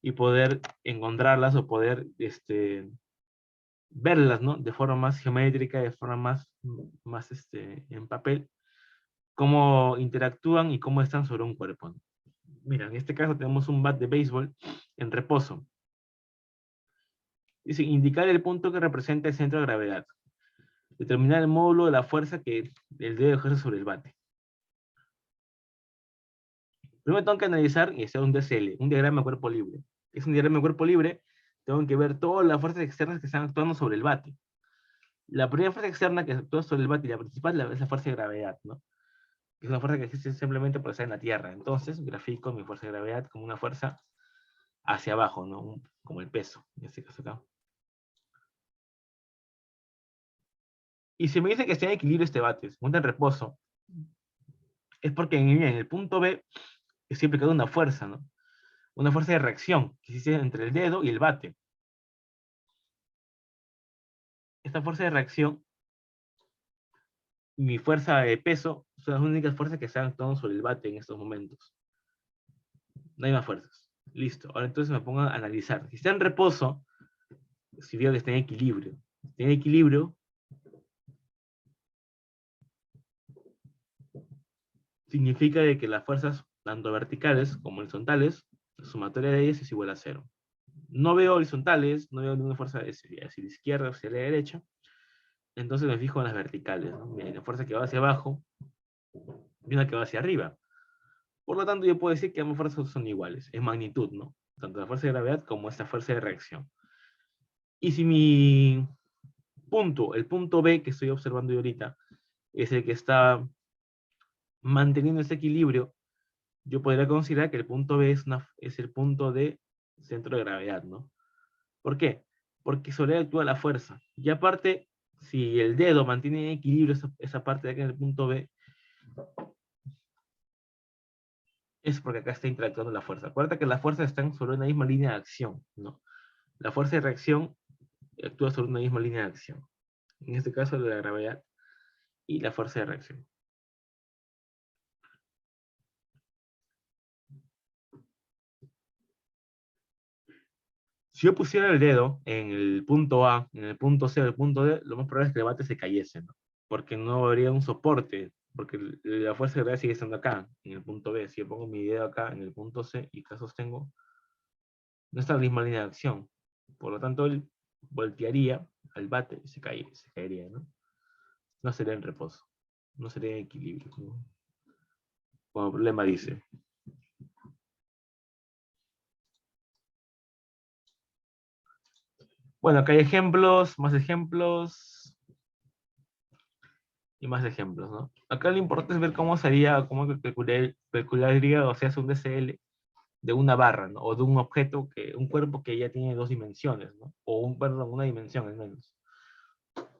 y poder encontrarlas o poder verlas, ¿no? De forma más geométrica, de forma más en papel, cómo interactúan y cómo están sobre un cuerpo, ¿no? Mira, en este caso tenemos un bat de béisbol en reposo. Dice, indicar el punto que representa el centro de gravedad. Determinar el módulo de la fuerza que el dedo ejerce sobre el bate. Primero tengo que analizar y hacer un DCL, un diagrama de cuerpo libre. Es un diagrama de cuerpo libre, tengo que ver todas las fuerzas externas que están actuando sobre el bate. La primera fuerza externa que actúa sobre el bate y la principal es la fuerza de gravedad, ¿no? Es una fuerza que existe simplemente por estar en la Tierra. Entonces, grafico mi fuerza de gravedad como una fuerza hacia abajo, ¿no? Como el peso, en este caso acá. Y si me dice que está en equilibrio este bate, se encuentra en reposo, es porque en el punto B estoy aplicando una fuerza, ¿no? Una fuerza de reacción que existe entre el dedo y el bate. Esta fuerza de reacción y mi fuerza de peso son las únicas fuerzas que están actuando sobre el bate en estos momentos. No hay más fuerzas. Listo. Ahora entonces me pongo a analizar. Si está en reposo, si veo que está en equilibrio. Si está en equilibrio, significa de que las fuerzas, tanto verticales como horizontales, la sumatoria de ellas es igual a cero. No veo horizontales, no veo ninguna fuerza hacia la izquierda o hacia la derecha, entonces me fijo en las verticales, ¿no? Mira, la fuerza que va hacia abajo y una que va hacia arriba. Por lo tanto, yo puedo decir que ambas fuerzas son iguales, en magnitud, ¿no? Tanto la fuerza de gravedad como esta fuerza de reacción. Y si mi punto, el punto B que estoy observando yo ahorita, es el que está manteniendo ese equilibrio, yo podría considerar que el punto B es el punto de centro de gravedad, ¿no? ¿Por qué? Porque sobre él actúa la fuerza. Y aparte, si el dedo mantiene en equilibrio esa parte de acá en el punto B, es porque acá está interactuando la fuerza. Acuérdate que las fuerzas están sobre una misma línea de acción, ¿no? La fuerza de reacción actúa sobre una misma línea de acción. En este caso, la gravedad y la fuerza de reacción. Si yo pusiera el dedo en el punto A, en el punto C, en el punto D, lo más probable es que el bate se cayese, ¿no? Porque no habría un soporte, porque la fuerza de gravedad sigue estando acá, en el punto B. Si yo pongo mi dedo acá en el punto C y acá sostengo, no está en la misma línea de acción. Por lo tanto, él voltearía al bate y se caería, ¿no? no sería en reposo, no sería en equilibrio, ¿no? Como el problema dice. Bueno, acá hay ejemplos y más ejemplos, ¿no? Acá lo importante es ver cómo sería, cómo calcularía, o sea, es un DCL de una barra, ¿no? O de un objeto, un cuerpo que ya tiene dos dimensiones, ¿no? O perdón, una dimensión al menos.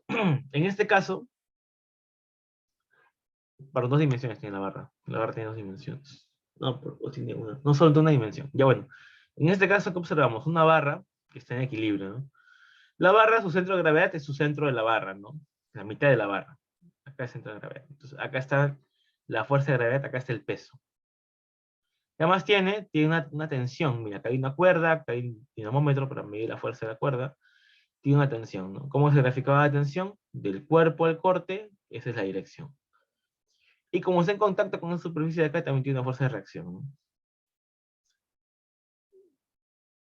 En este caso, para dos dimensiones tiene la barra. La barra tiene dos dimensiones. No, o tiene una. No solo de una dimensión. Ya bueno. En este caso, ¿qué observamos? Una barra que está en equilibrio, ¿no? La barra, su centro de gravedad es su centro de la barra, ¿no? La mitad de la barra. Acá es el centro de gravedad. Entonces, acá está la fuerza de gravedad, acá está el peso. ¿Qué más tiene? Tiene una tensión. Mira, acá hay una cuerda, acá hay un dinamómetro para medir la fuerza de la cuerda. Tiene una tensión, ¿no? ¿Cómo se graficaba la tensión? Del cuerpo al corte, esa es la dirección. Y como está en contacto con la superficie de acá, también tiene una fuerza de reacción, ¿no?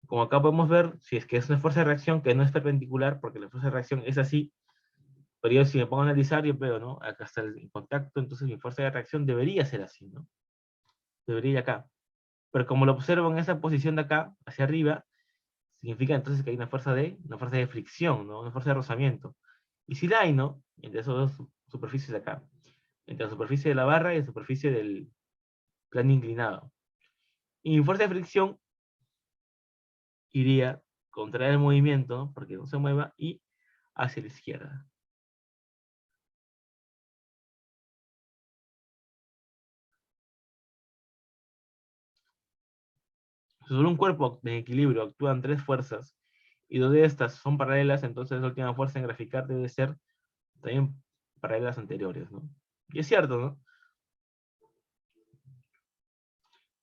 Como acá podemos ver, si es que es una fuerza de reacción que no es perpendicular, porque la fuerza de reacción es así, pero yo si me pongo a analizar, yo veo, ¿no? Acá está el contacto, entonces mi fuerza de reacción debería ser así, ¿no? Debería ir acá. Pero como lo observo en esa posición de acá, hacia arriba, significa entonces que hay una fuerza de fricción, ¿no? Una fuerza de rozamiento. Y si la hay, ¿no? Entre esas dos superficies de acá. Entre la superficie de la barra y la superficie del plano inclinado. Y mi fuerza de fricción iría contra el movimiento, ¿no? Porque no se mueva, y hacia la izquierda. Sobre un cuerpo en equilibrio actúan tres fuerzas, y dos de estas son paralelas, entonces la última fuerza en graficar debe ser también paralelas anteriores, ¿no? Y es cierto, ¿no?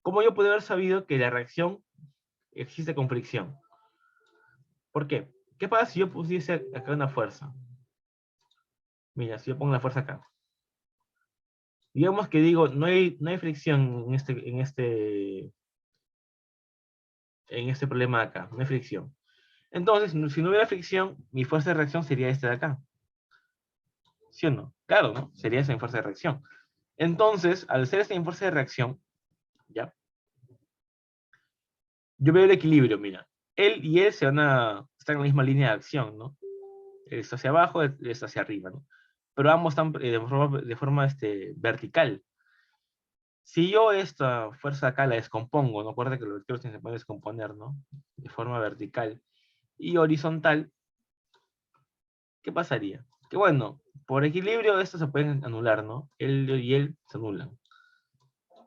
¿Cómo yo pude haber sabido que la reacción existe con fricción? ¿Por qué? ¿Qué pasa si yo pusiese acá una fuerza? Mira, si yo pongo la fuerza acá. Digamos que digo, no hay fricción en este problema de acá, no hay fricción. Entonces, si no hubiera fricción, mi fuerza de reacción sería esta de acá. ¿Sí o no? Claro, ¿no? Sería esa mi fuerza de reacción. Entonces, al ser esta mi fuerza de reacción, ¿ya? Yo veo el equilibrio, mira. Él y él están en la misma línea de acción, ¿no? Él está hacia abajo, él está hacia arriba, ¿no? Pero ambos están de forma vertical. Si yo esta fuerza acá la descompongo, ¿no? Acuerda que los vectores se pueden descomponer, ¿no? De forma vertical y horizontal, ¿qué pasaría? Que bueno, por equilibrio estos se pueden anular, ¿no? Él y él se anulan,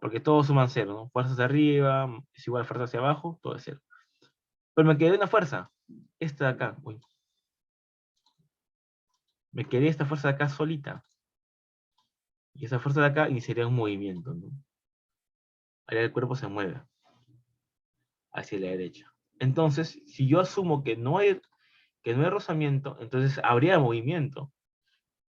porque todos suman cero, ¿no? Fuerzas de arriba es igual a fuerza hacia abajo, todo es cero. Pero me quedé una fuerza, esta de acá, uy, me quedé esta fuerza de acá solita, y esa fuerza de acá iniciaría un movimiento, ¿no? Ahora el cuerpo se mueve hacia la derecha. Entonces, si yo asumo que no hay rozamiento, entonces habría movimiento.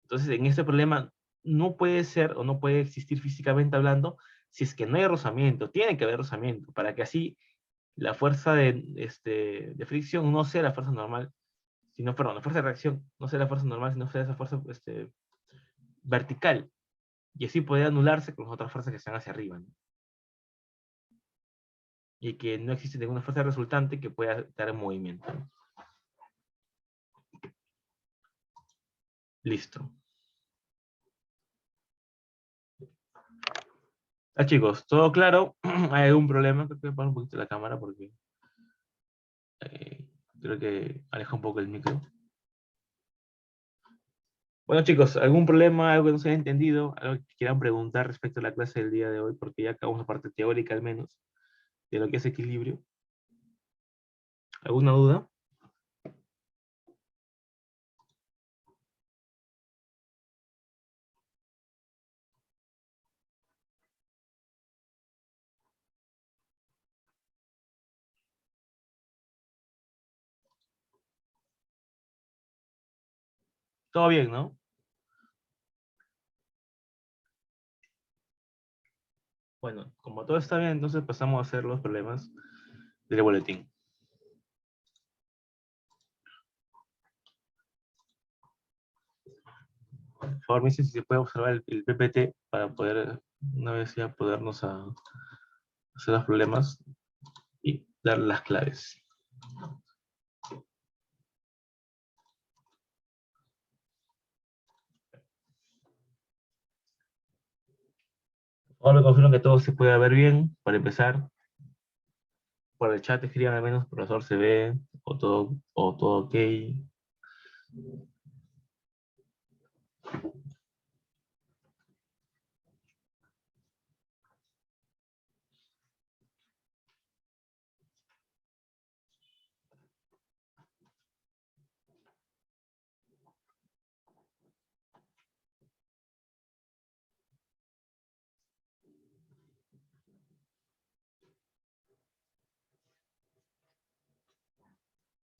Entonces, en este problema no puede ser o no puede existir físicamente hablando si es que no hay rozamiento. Tiene que haber rozamiento para que así la fuerza de fricción no sea la fuerza normal, sino, perdón, la fuerza de reacción no sea la fuerza normal, sino sea esa fuerza vertical. Y así puede anularse con las otras fuerzas que están hacia arriba, ¿no? Y que no existe ninguna fuerza resultante que pueda dar movimiento, ¿no? Listo. Ah, chicos, ¿todo claro? ¿Hay algún problema? Creo que voy a poner un poquito la cámara porque eh, creo que aleja un poco el micro. Bueno, chicos, ¿algún problema, algo que no se haya entendido, algo que quieran preguntar respecto a la clase del día de hoy? Porque ya acabamos la parte teórica al menos de lo que es equilibrio. ¿Alguna duda? Todo bien, ¿no? Bueno, como todo está bien, entonces pasamos a hacer los problemas del boletín. Por favor, me dicen si se puede observar el PPT para poder, una vez ya, podernos hacer los problemas y dar las claves. Ahora me confirmo que todo se puede ver bien. Para empezar, por el chat escriban al menos, profesor, se ve, o todo ok.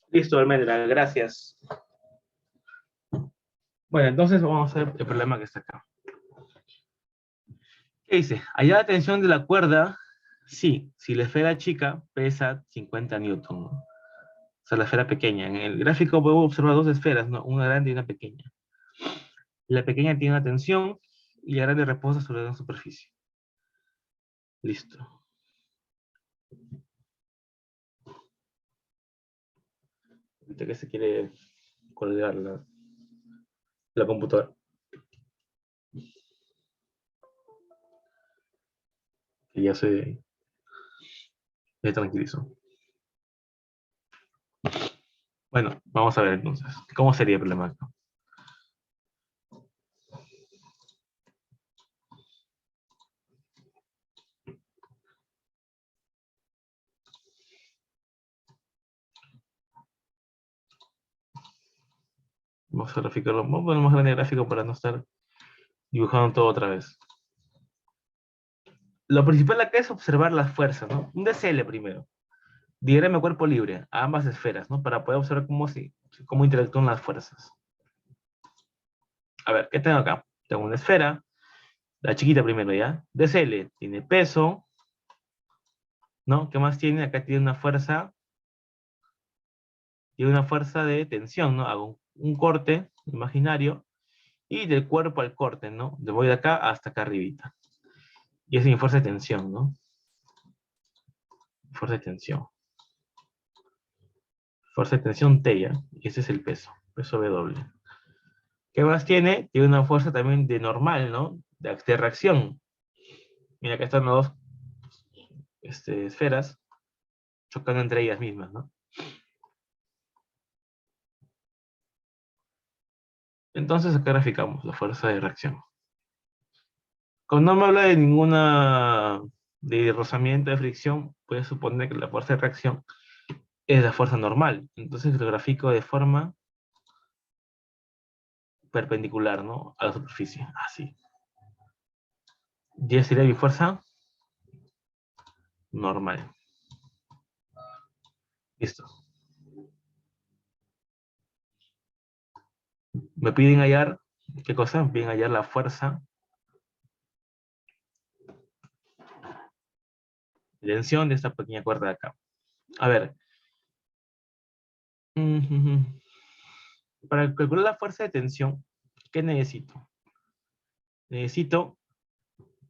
Listo, Almendra, gracias. Bueno, entonces vamos a ver el problema que está acá. ¿Qué dice? Allá la tensión de la cuerda, sí, si la esfera chica pesa 50 newton, ¿no? O sea, la esfera pequeña. En el gráfico podemos observar dos esferas, ¿no? Una grande y una pequeña. La pequeña tiene una tensión y la grande reposa sobre una superficie. Listo. Ahorita que se quiere colgar la computadora. Que ya se tranquilizó. Bueno, vamos a ver entonces. ¿Cómo sería el problema acá? Vamos a graficarlo. Vamos a poner más grande el gráfico para no estar dibujando todo otra vez. Lo principal acá es observar las fuerzas, ¿no? Un DCL primero. Diagrama cuerpo libre a ambas esferas, ¿no? Para poder observar cómo interactúan las fuerzas. A ver, ¿qué tengo acá? Tengo una esfera, la chiquita primero, ¿ya? DCL tiene peso, ¿no? ¿Qué más tiene? Acá tiene una fuerza de tensión, ¿no? Hago un corte imaginario y del cuerpo al corte, ¿no? De voy de acá hasta acá arribita. Y esa es mi fuerza de tensión, ¿no? Fuerza de tensión. Fuerza de tensión T, ¿ya? Y ese es el peso W. ¿Qué más tiene? Tiene una fuerza también de normal, ¿no? De reacción. Mira, acá están las dos esferas chocando entre ellas mismas, ¿no? Entonces acá graficamos la fuerza de reacción. Cuando no me habla de ninguna de rozamiento, de fricción, puedes suponer que la fuerza de reacción es la fuerza normal. Entonces lo grafico de forma perpendicular, ¿no? A la superficie, así. Y esa sería mi fuerza normal. Listo. Me piden hallar, ¿qué cosa? Me piden hallar la fuerza de tensión de esta pequeña cuerda de acá. A ver. Para calcular la fuerza de tensión, ¿qué necesito? Necesito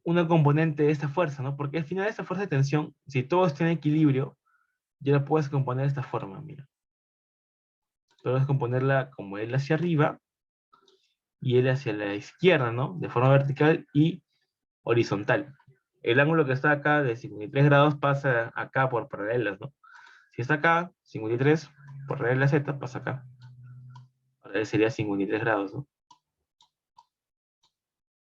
una componente de esta fuerza, ¿no? Porque al final esta fuerza de tensión, si todo está en equilibrio, ya la puedes componer de esta forma, mira. Puedes componerla como él hacia arriba y él hacia la izquierda, ¿no? De forma vertical y horizontal. El ángulo que está acá de 53 grados pasa acá por paralelas, ¿no? Si está acá, 53, por regla Z, pasa acá. Ahora sería 53 grados, ¿no?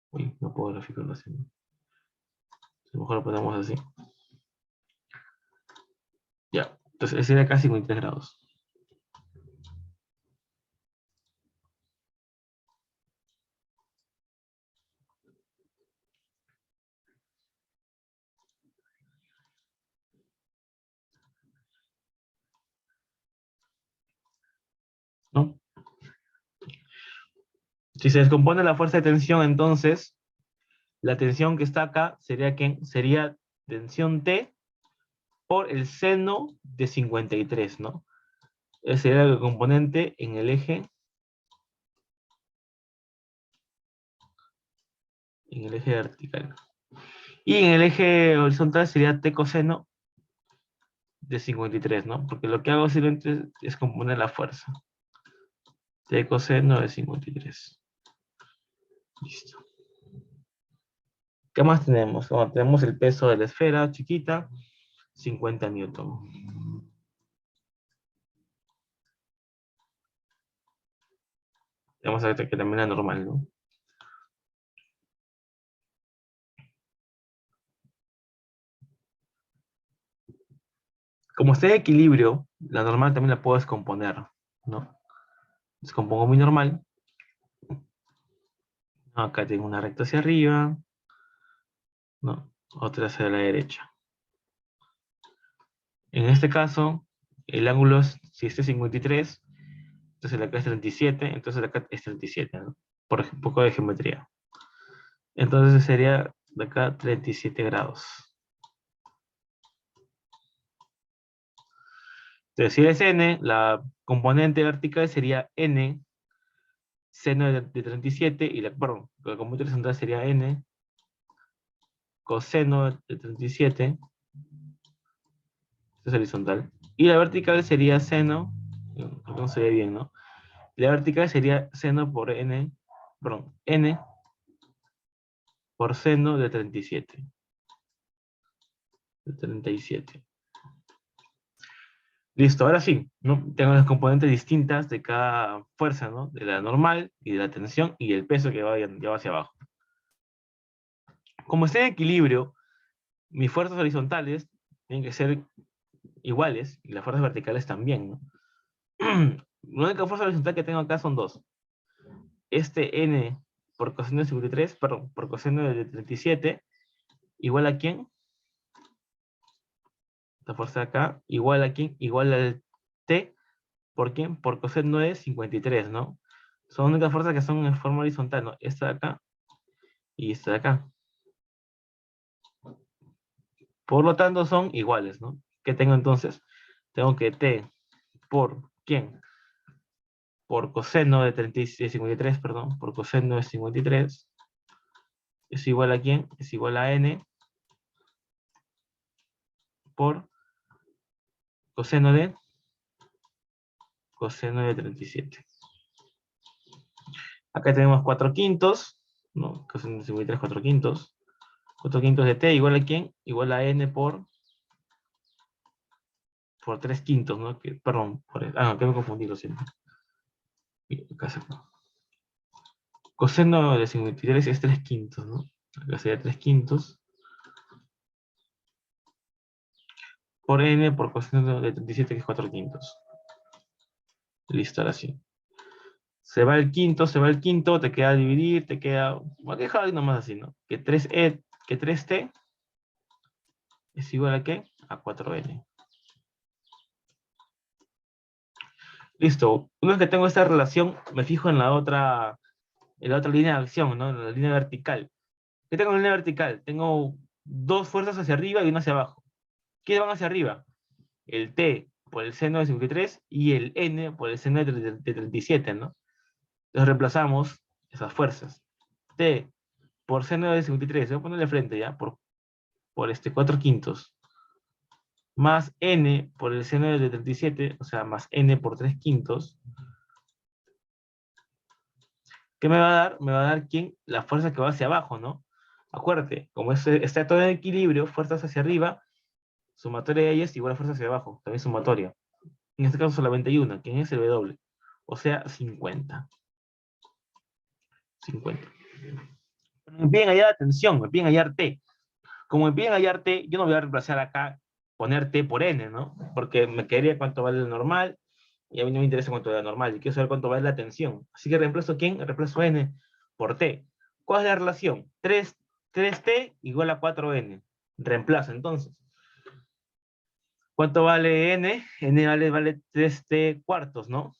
Uy, no puedo graficarlo así, ¿no? A lo mejor lo ponemos así. Ya, entonces ese de acá 53 grados. ¿No? Si se descompone la fuerza de tensión, entonces la tensión que está acá sería tensión T por el seno de 53, ¿no? Ese sería el componente en el eje En el eje vertical. Y en el eje horizontal sería t coseno de 53, ¿no? Porque lo que hago simplemente es componer la fuerza. T coseno de 53. Listo. ¿Qué más tenemos? Bueno, tenemos el peso de la esfera chiquita, 50 newton. Vamos a ver que también es normal, ¿no? Como está en equilibrio, la normal también la puedo descomponer, ¿no? Descompongo mi normal. Acá tengo una recta hacia arriba, ¿no? Otra hacia la derecha. En este caso, el ángulo, si este es 53, entonces acá es 37, entonces acá es 37, ¿no? Por un poco de geometría. Entonces sería de acá 37 grados. Entonces, si es n, la componente vertical sería n seno de 37 y perdón, la componente horizontal sería n coseno de 37, esto es horizontal, y la vertical sería seno, no se ve bien, ¿no? La vertical sería seno por n, perdón, n por seno de 37. De 37. Listo, ahora sí, ¿no? Tengo las componentes distintas de cada fuerza, ¿no? De la normal y de la tensión y el peso que va hacia abajo. Como está en equilibrio, mis fuerzas horizontales tienen que ser iguales y las fuerzas verticales también, ¿no? La única fuerza horizontal que tengo acá son dos. Este n por coseno de 53, perdón, por coseno de 37, igual a quién? Esta fuerza de acá, igual a quién? Igual al t, ¿por quién? Por coseno de 53, ¿no? Son únicas fuerzas que son en forma horizontal, ¿no? Esta de acá y esta de acá. Por lo tanto, son iguales, ¿no? ¿Qué tengo entonces? Tengo que t por quién? Por coseno de 53, perdón, por coseno de 53, es igual a quién? Es igual a n por coseno de 37. Acá tenemos 4 quintos, ¿no? Coseno de 53, 4 quintos. 4 quintos de t igual a quién? Igual a n por 3 quintos, ¿no? Perdón, no, acá me he confundido siempre. Acá se fue. Coseno de 53 es 3 quintos, ¿no? Acá sería 3 quintos. Por n por coseno de 37, que es 4 quintos. Listo, ahora sí. Se va el quinto, te queda dividir, te queda. Voy a dejar nomás así, ¿no? Que 3t es igual a ¿qué? A 4n. Listo. Una vez que tengo esta relación, me fijo en la otra línea de acción, ¿no? En la línea vertical. ¿Qué tengo en la línea vertical? Tengo dos fuerzas hacia arriba y una hacia abajo. ¿Quiénes van hacia arriba? El t por el seno de 53 y el n por el seno de 37, ¿no? Entonces reemplazamos esas fuerzas. T por seno de 53, voy a ponerle frente ya, por 4 quintos, más n por el seno de 37, o sea, más n por 3 quintos. ¿Qué me va a dar? Me va a dar ¿quién? La fuerza que va hacia abajo, ¿no? Acuérdate, como está todo en equilibrio, fuerzas hacia arriba, sumatoria de ellas igual a fuerza hacia abajo, también sumatoria. En este caso solamente hay una, que es el W, o sea, 50. 50. Pero me piden hallar atención, me piden hallar T. Como me piden hallar T, yo no voy a reemplazar acá, poner T por N, ¿no? Porque me quedaría cuánto vale el normal, y a mí no me interesa cuánto vale el normal, yo quiero saber cuánto vale la tensión. Así que reemplazo ¿quién? Reemplazo N por T. ¿Cuál es la relación? 3T igual a 4N. Reemplazo entonces. ¿Cuánto vale N? N vale 3T cuartos, ¿no?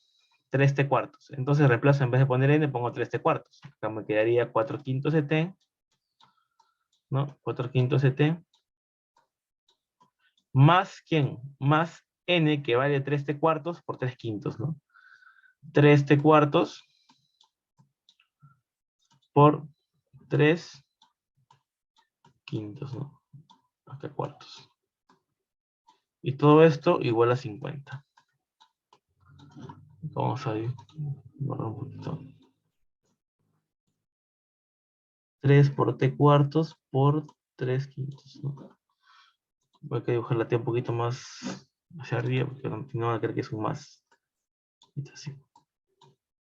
3T cuartos. Entonces reemplazo, en vez de poner N, pongo 3T cuartos. Acá me quedaría 4 quintos de T, ¿no? 4 quintos de T. Más ¿quién? Más N, que vale 3T cuartos por 3 quintos, ¿no? 3T cuartos por 3 quintos, ¿no? Hasta cuartos. Y todo esto igual a 50. Vamos a ir, borrar un poquito. 3 por t cuartos por 3 quintos, ¿no? Voy a dibujar la t un poquito más hacia arriba, porque no van a creer que es un más. Así.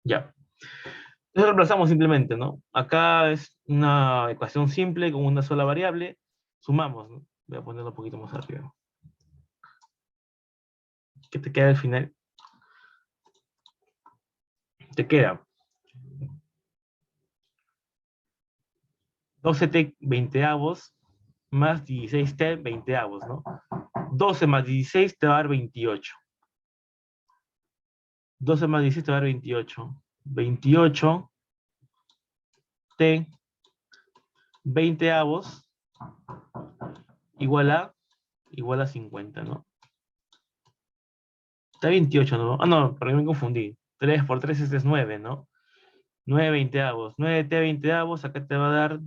Ya. Entonces reemplazamos simplemente, ¿no? Acá es una ecuación simple con una sola variable. Sumamos, ¿no? Voy a ponerlo un poquito más arriba. ¿Qué te queda al final? Te queda 12t veinteavos más 16t veinteavos, ¿no? 12 más 16 te va a dar 28. 12 más 16 te va a dar 28. 28 t veinteavos igual a 50, ¿no? Está 28, ¿no? Ah, no, por ahí me confundí. 3 por 3 este es 9, ¿no? 9 veinteavos. 9t veinteavos, acá te va a dar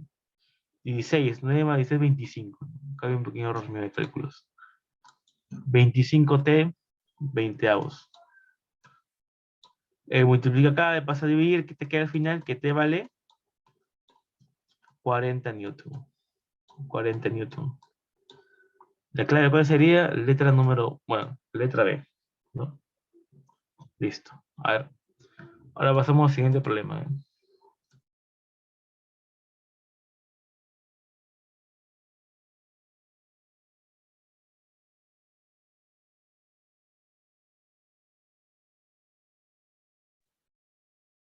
16. 9 más 16, 25. Acá hay un pequeño error mío de cálculos. 25t veinteavos. Multiplica acá, pasa a dividir, ¿qué te queda al final? Que te vale 40 newton. 40 newton. La clave, ¿cuál sería? Letra número, bueno, letra B, ¿no? Listo. A ver, ahora pasamos al siguiente problema, ¿eh?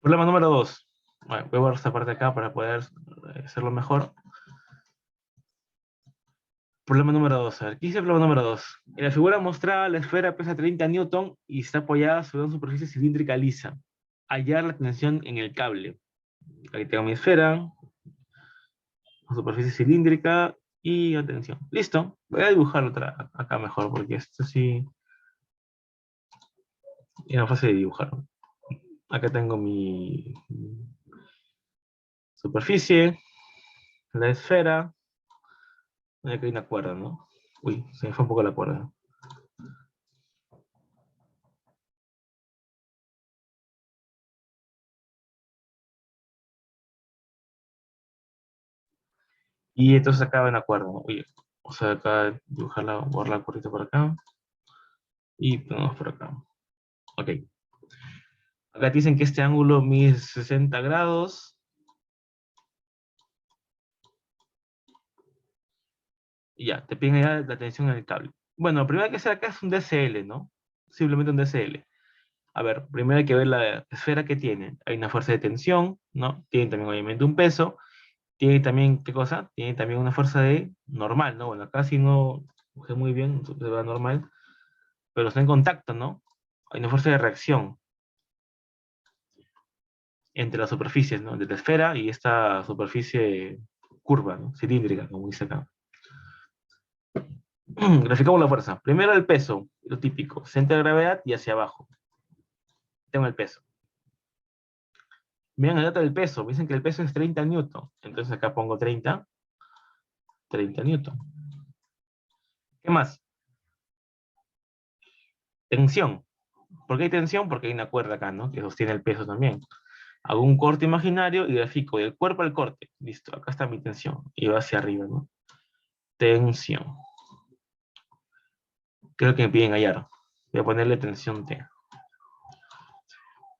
Problema número 2. Bueno, voy a borrar esta parte acá para poder hacerlo mejor. Problema número 2. A ver, ¿qué dice el problema número 2? En la figura mostrada, la esfera pesa 30 newton y está apoyada sobre una superficie cilíndrica lisa. Hallar la tensión en el cable. Aquí tengo mi esfera, superficie cilíndrica y atención. Listo. Voy a dibujarlo acá mejor porque esto sí es más fácil de dibujar. Acá tengo mi superficie, la esfera. Acá hay una cuerda, ¿no? Uy, se me fue un poco la cuerda. Y entonces acá hay una cuerda, ¿no? Uy, o sea, acá dibujarla, borrar la cuerdita por acá. Y ponemos por acá. Ok. Acá te dicen que este ángulo mide 60 grados. Y ya, te piden ya la tensión en el cable. Bueno, lo primero que hacer acá es un DCL, ¿no? Simplemente un DCL. A ver, primero hay que ver la esfera que tiene. Hay una fuerza de tensión, ¿no? Tiene también obviamente un peso. Tiene también, ¿qué cosa? Tiene también una fuerza de normal, ¿no? Bueno, acá sí no coge muy bien, se va normal, pero está en contacto, ¿no? Hay una fuerza de reacción entre las superficies, ¿no? De la esfera y esta superficie curva, ¿no? Cilíndrica, como dice acá. Graficamos la fuerza. Primero el peso, lo típico, centro de gravedad y hacia abajo. Tengo el peso. Miren el dato del peso, me dicen que el peso es 30 newton. Entonces acá pongo 30 newton. ¿Qué más? Tensión. ¿Por qué hay tensión? Porque hay una cuerda acá, ¿no? Que sostiene el peso también. Hago un corte imaginario y grafico del cuerpo al corte. Listo, acá está mi tensión. Y va hacia arriba, ¿no? Tensión. Creo que me piden hallar. Voy a ponerle tensión T.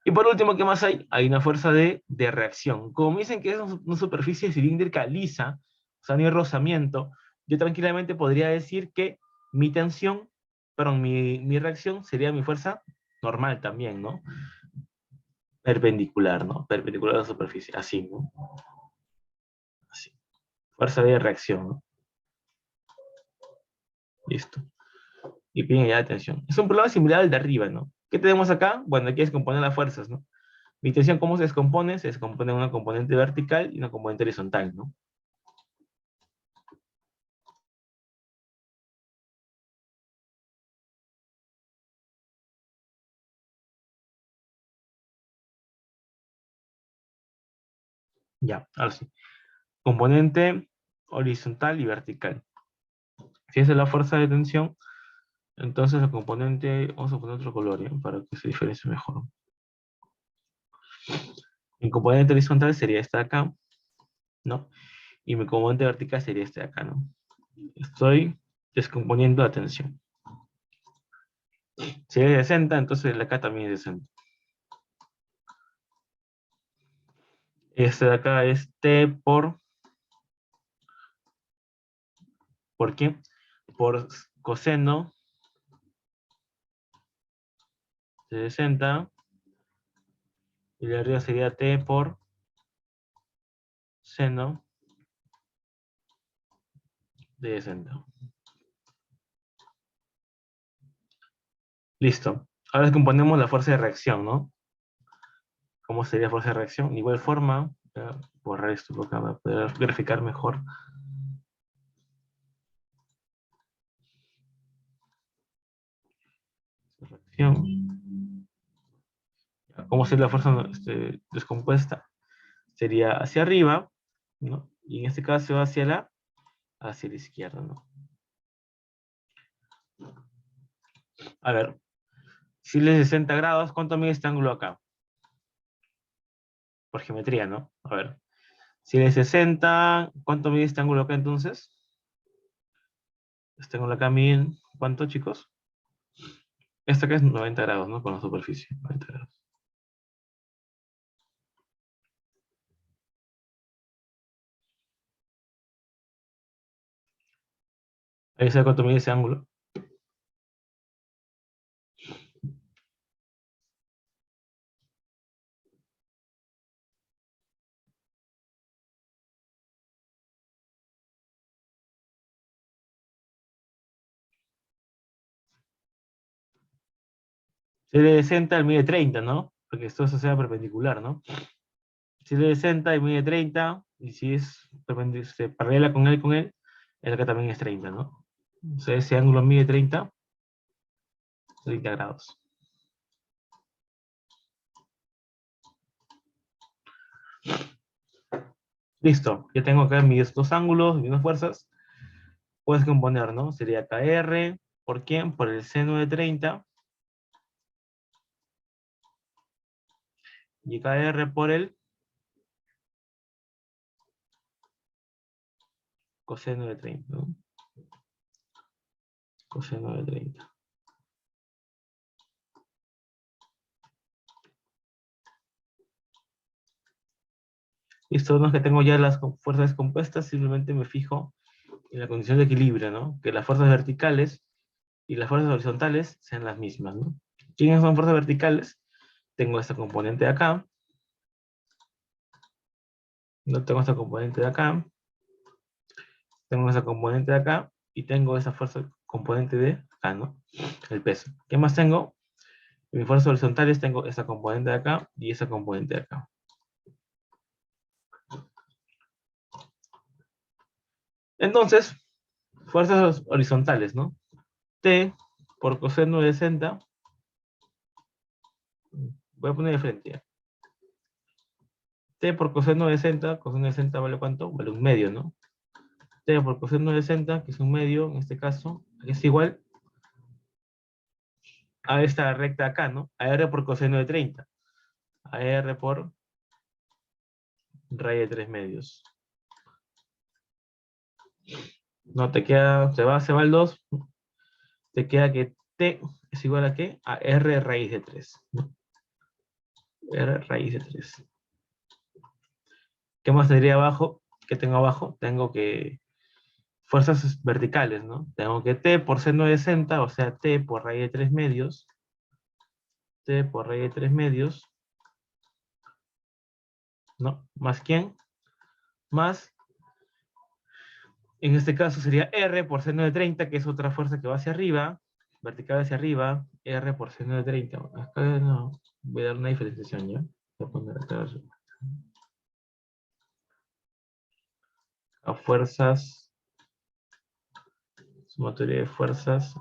Y por último, ¿qué más hay? Hay una fuerza de reacción. Como me dicen que es una superficie cilíndrica lisa, o sea, no hay rozamiento, yo tranquilamente podría decir que mi tensión, perdón, mi reacción sería mi fuerza normal también, ¿no? Perpendicular, ¿no? Perpendicular a la superficie, así, ¿no? Así. Fuerza de reacción, ¿no? Listo. Y piden ya la tensión. Es un problema similar al de arriba, ¿no? ¿Qué tenemos acá? Bueno, aquí descomponer las fuerzas, ¿no? Mi tensión, ¿cómo se descompone? Se descompone en una componente vertical y una componente horizontal, ¿no? Ya, ahora sí. Componente horizontal y vertical. Si esa es la fuerza de tensión, entonces el componente, vamos a poner otro color, ¿ya? Para que se diferencie mejor. Mi componente horizontal sería este de acá, ¿no? Y mi componente vertical sería este de acá, ¿no? Estoy descomponiendo la tensión. Si es 60, entonces el de acá también es 60. Este de acá es T ¿por qué? Por coseno de 60, y de arriba sería T por seno de 60. Listo. Ahora componemos la fuerza de reacción, ¿no? ¿Cómo sería fuerza de reacción? De igual forma, voy a borrar esto para poder graficar mejor. Reacción. ¿Cómo sería la fuerza descompuesta? Sería hacia arriba, ¿no? Y en este caso hacia la izquierda, ¿no? A ver, si le 60 grados, ¿cuánto mide este ángulo acá? Por geometría, ¿no? A ver, si le 60, ¿cuánto mide este ángulo acá entonces? Este ángulo acá mide, ¿cuánto, chicos? Esta acá es 90 grados, ¿no? Con la superficie, 90 grados. Ahí sabe cuánto mide ese ángulo. Si le 60, mide 30, ¿no? Porque esto se sea perpendicular, ¿no? Si le 60 y mide 30, y si es se paralela con él, el acá también es 30, ¿no? O sea, ese ángulo mide 30 grados. Listo, ya tengo acá mis dos ángulos, mis dos fuerzas. Puedes componer, ¿no? Sería KR, ¿por quién? Por el seno de 30, y KR por el coseno de 30, ¿no? Coseno de 30. Listo, no es que tengo ya las fuerzas compuestas, simplemente me fijo en la condición de equilibrio, ¿no? Que las fuerzas verticales y las fuerzas horizontales sean las mismas, ¿no? ¿Quiénes son fuerzas verticales? Tengo esta componente de acá, no tengo esta componente de acá, tengo esa componente de acá, y tengo esa fuerza componente de acá, ¿no? El peso. ¿Qué más tengo? En mis fuerzas horizontales tengo esta componente de acá y esa componente de acá. Entonces, fuerzas horizontales, ¿no? T por coseno de 60, voy a poner de frente ya. T por coseno de 60 vale ¿cuánto? Vale un medio, ¿no? T por coseno de 60, que es un medio, en este caso, es igual a esta recta acá, ¿no? A R por coseno de 30. A R por raíz de 3 medios. No te queda, se va el 2, te queda que T es igual a ¿qué? A R raíz de 3, ¿no? R raíz de 3. ¿Qué más tendría abajo? ¿Qué tengo abajo? Tengo que fuerzas verticales, ¿no? Tengo que T por seno de 60, o sea, T por raíz de 3 medios, T por raíz de 3 medios, ¿no? ¿Más quién? Más, en este caso sería R por seno de 30, que es otra fuerza que va hacia arriba, vertical hacia arriba, R por seno de 30. Acá no, voy a dar una diferenciación, ¿ya? Voy a poner acá a fuerzas, sumatoria de fuerzas,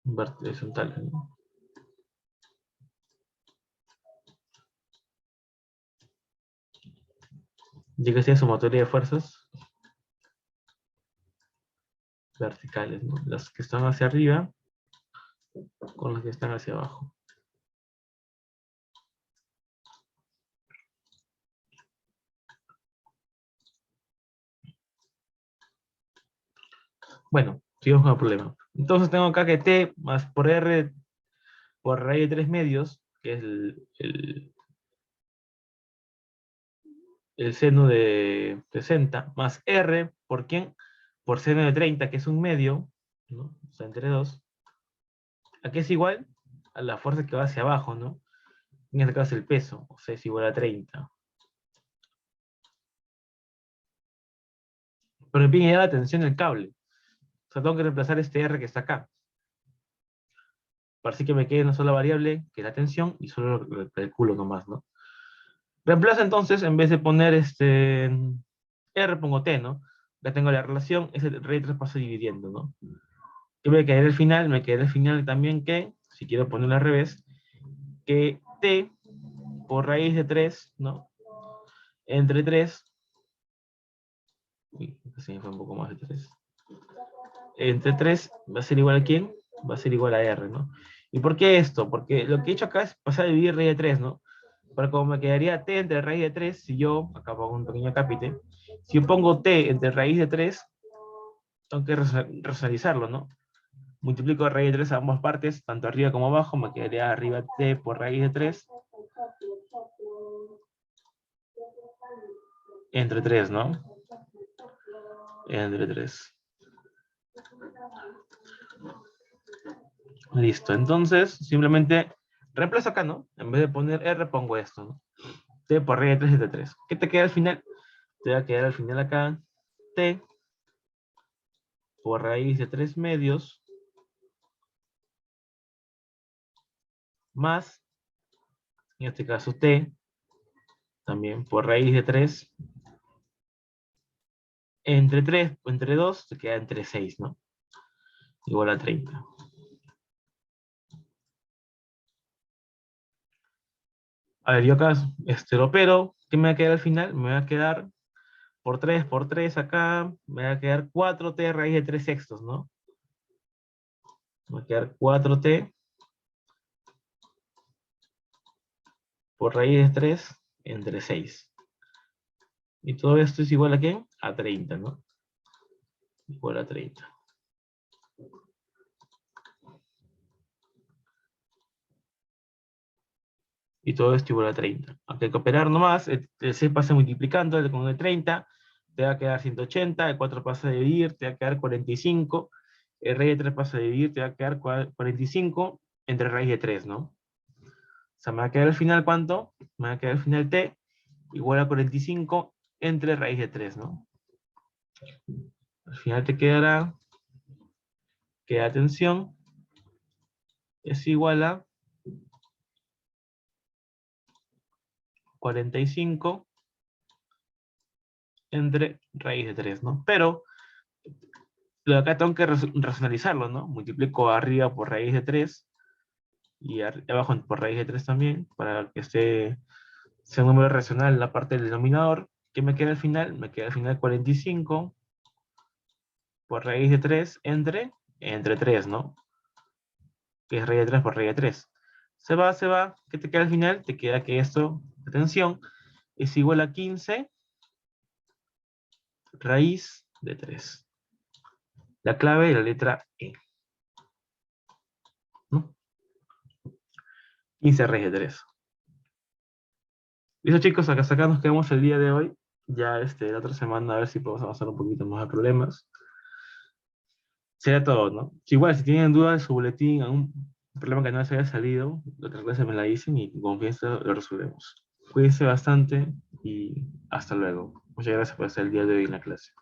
horizontales, ¿no? Llega a ser sumatoria de fuerzas verticales, ¿no? Las que están hacia arriba con las que están hacia abajo. Bueno, sigamos con el problema. Entonces tengo acá que t más por r por raíz de 3 medios, que es el seno de 60, más r por quién, por seno de 30, que es un medio, ¿no? O sea, entre 2. Aquí es igual a la fuerza que va hacia abajo, ¿no? En este caso el peso, o sea, es igual a 30. Pero me pide la atención el cable. O sea, tengo que reemplazar este r que está acá. Para así que me quede una sola variable, que es la tensión, y solo lo calculo nomás, ¿no? Reemplazo entonces, en vez de poner R, pongo T, ¿no? Ya tengo la relación, ese rey traspaso dividiendo, ¿no? ¿Qué me quedaría al final? Me quedaría al final también que, si quiero ponerlo al revés, que T por raíz de 3, ¿no? Entre 3, uy, se me fue un poco más de 3. Entre 3 va a ser igual a quién? Va a ser igual a R, ¿no? ¿Y por qué esto? Porque lo que he hecho acá es pasar a dividir raíz de 3, ¿no? Pero como me quedaría t entre raíz de 3, si yo, acá pongo un pequeño cápite, si yo pongo t entre raíz de 3, tengo que racionalizarlo, ¿no? Multiplico raíz de 3 a ambas partes, tanto arriba como abajo, me quedaría arriba t por raíz de 3, entre 3, ¿no? Entre 3. Listo, entonces simplemente reemplazo acá, ¿no? En vez de poner r, pongo esto, ¿no? T por raíz de 3 entre 3. ¿Qué te queda al final? Te va a quedar al final acá t por raíz de 3 medios más, en este caso t, también por raíz de 3 entre 3, entre 2, se queda entre 6, ¿no? Igual a 30. A ver, yo acá lo opero. ¿Qué me va a quedar al final? Me va a quedar por 3 acá, me va a quedar 4t raíz de 3 sextos, ¿no? Me va a quedar 4t por raíz de 3 entre 6. Y todo esto es igual a ¿qué? A 30, ¿no? Igual a 30. Y todo esto igual a 30. Hay que operar nomás, el 6 pasa multiplicando con el 30, te va a quedar 180, el 4 pasa a dividir, te va a quedar 45, el raíz de 3 pasa a dividir, te va a quedar 45 entre raíz de 3, ¿no? O sea, me va a quedar al final, ¿cuánto? Me va a quedar al final t igual a 45 entre raíz de 3, ¿no? Al final te quedará que la tensión es igual a 45 entre raíz de 3, ¿no? Pero lo de acá tengo que racionalizarlo, ¿no? Multiplico arriba por raíz de 3 y abajo por raíz de 3 también, para que sea un número racional en la parte del denominador. ¿Qué me queda al final? Me queda al final 45 por raíz de 3 entre 3, ¿no? Que es raíz de 3 por raíz de 3. Se va. ¿Qué te queda al final? Te queda que esto, atención, es igual a 15 raíz de 3. La clave y la letra E, ¿no? 15 raíz de 3. Listo, chicos, acá nos quedamos el día de hoy. Ya la otra semana a ver si podemos avanzar un poquito más de problemas. Será todo, ¿no? Igual, si tienen dudas de su boletín, algún problema que no les haya salido, la otra clase me la dicen y con confianza lo resolvemos. Cuídense bastante y hasta luego. Muchas gracias por estar el día de hoy en la clase.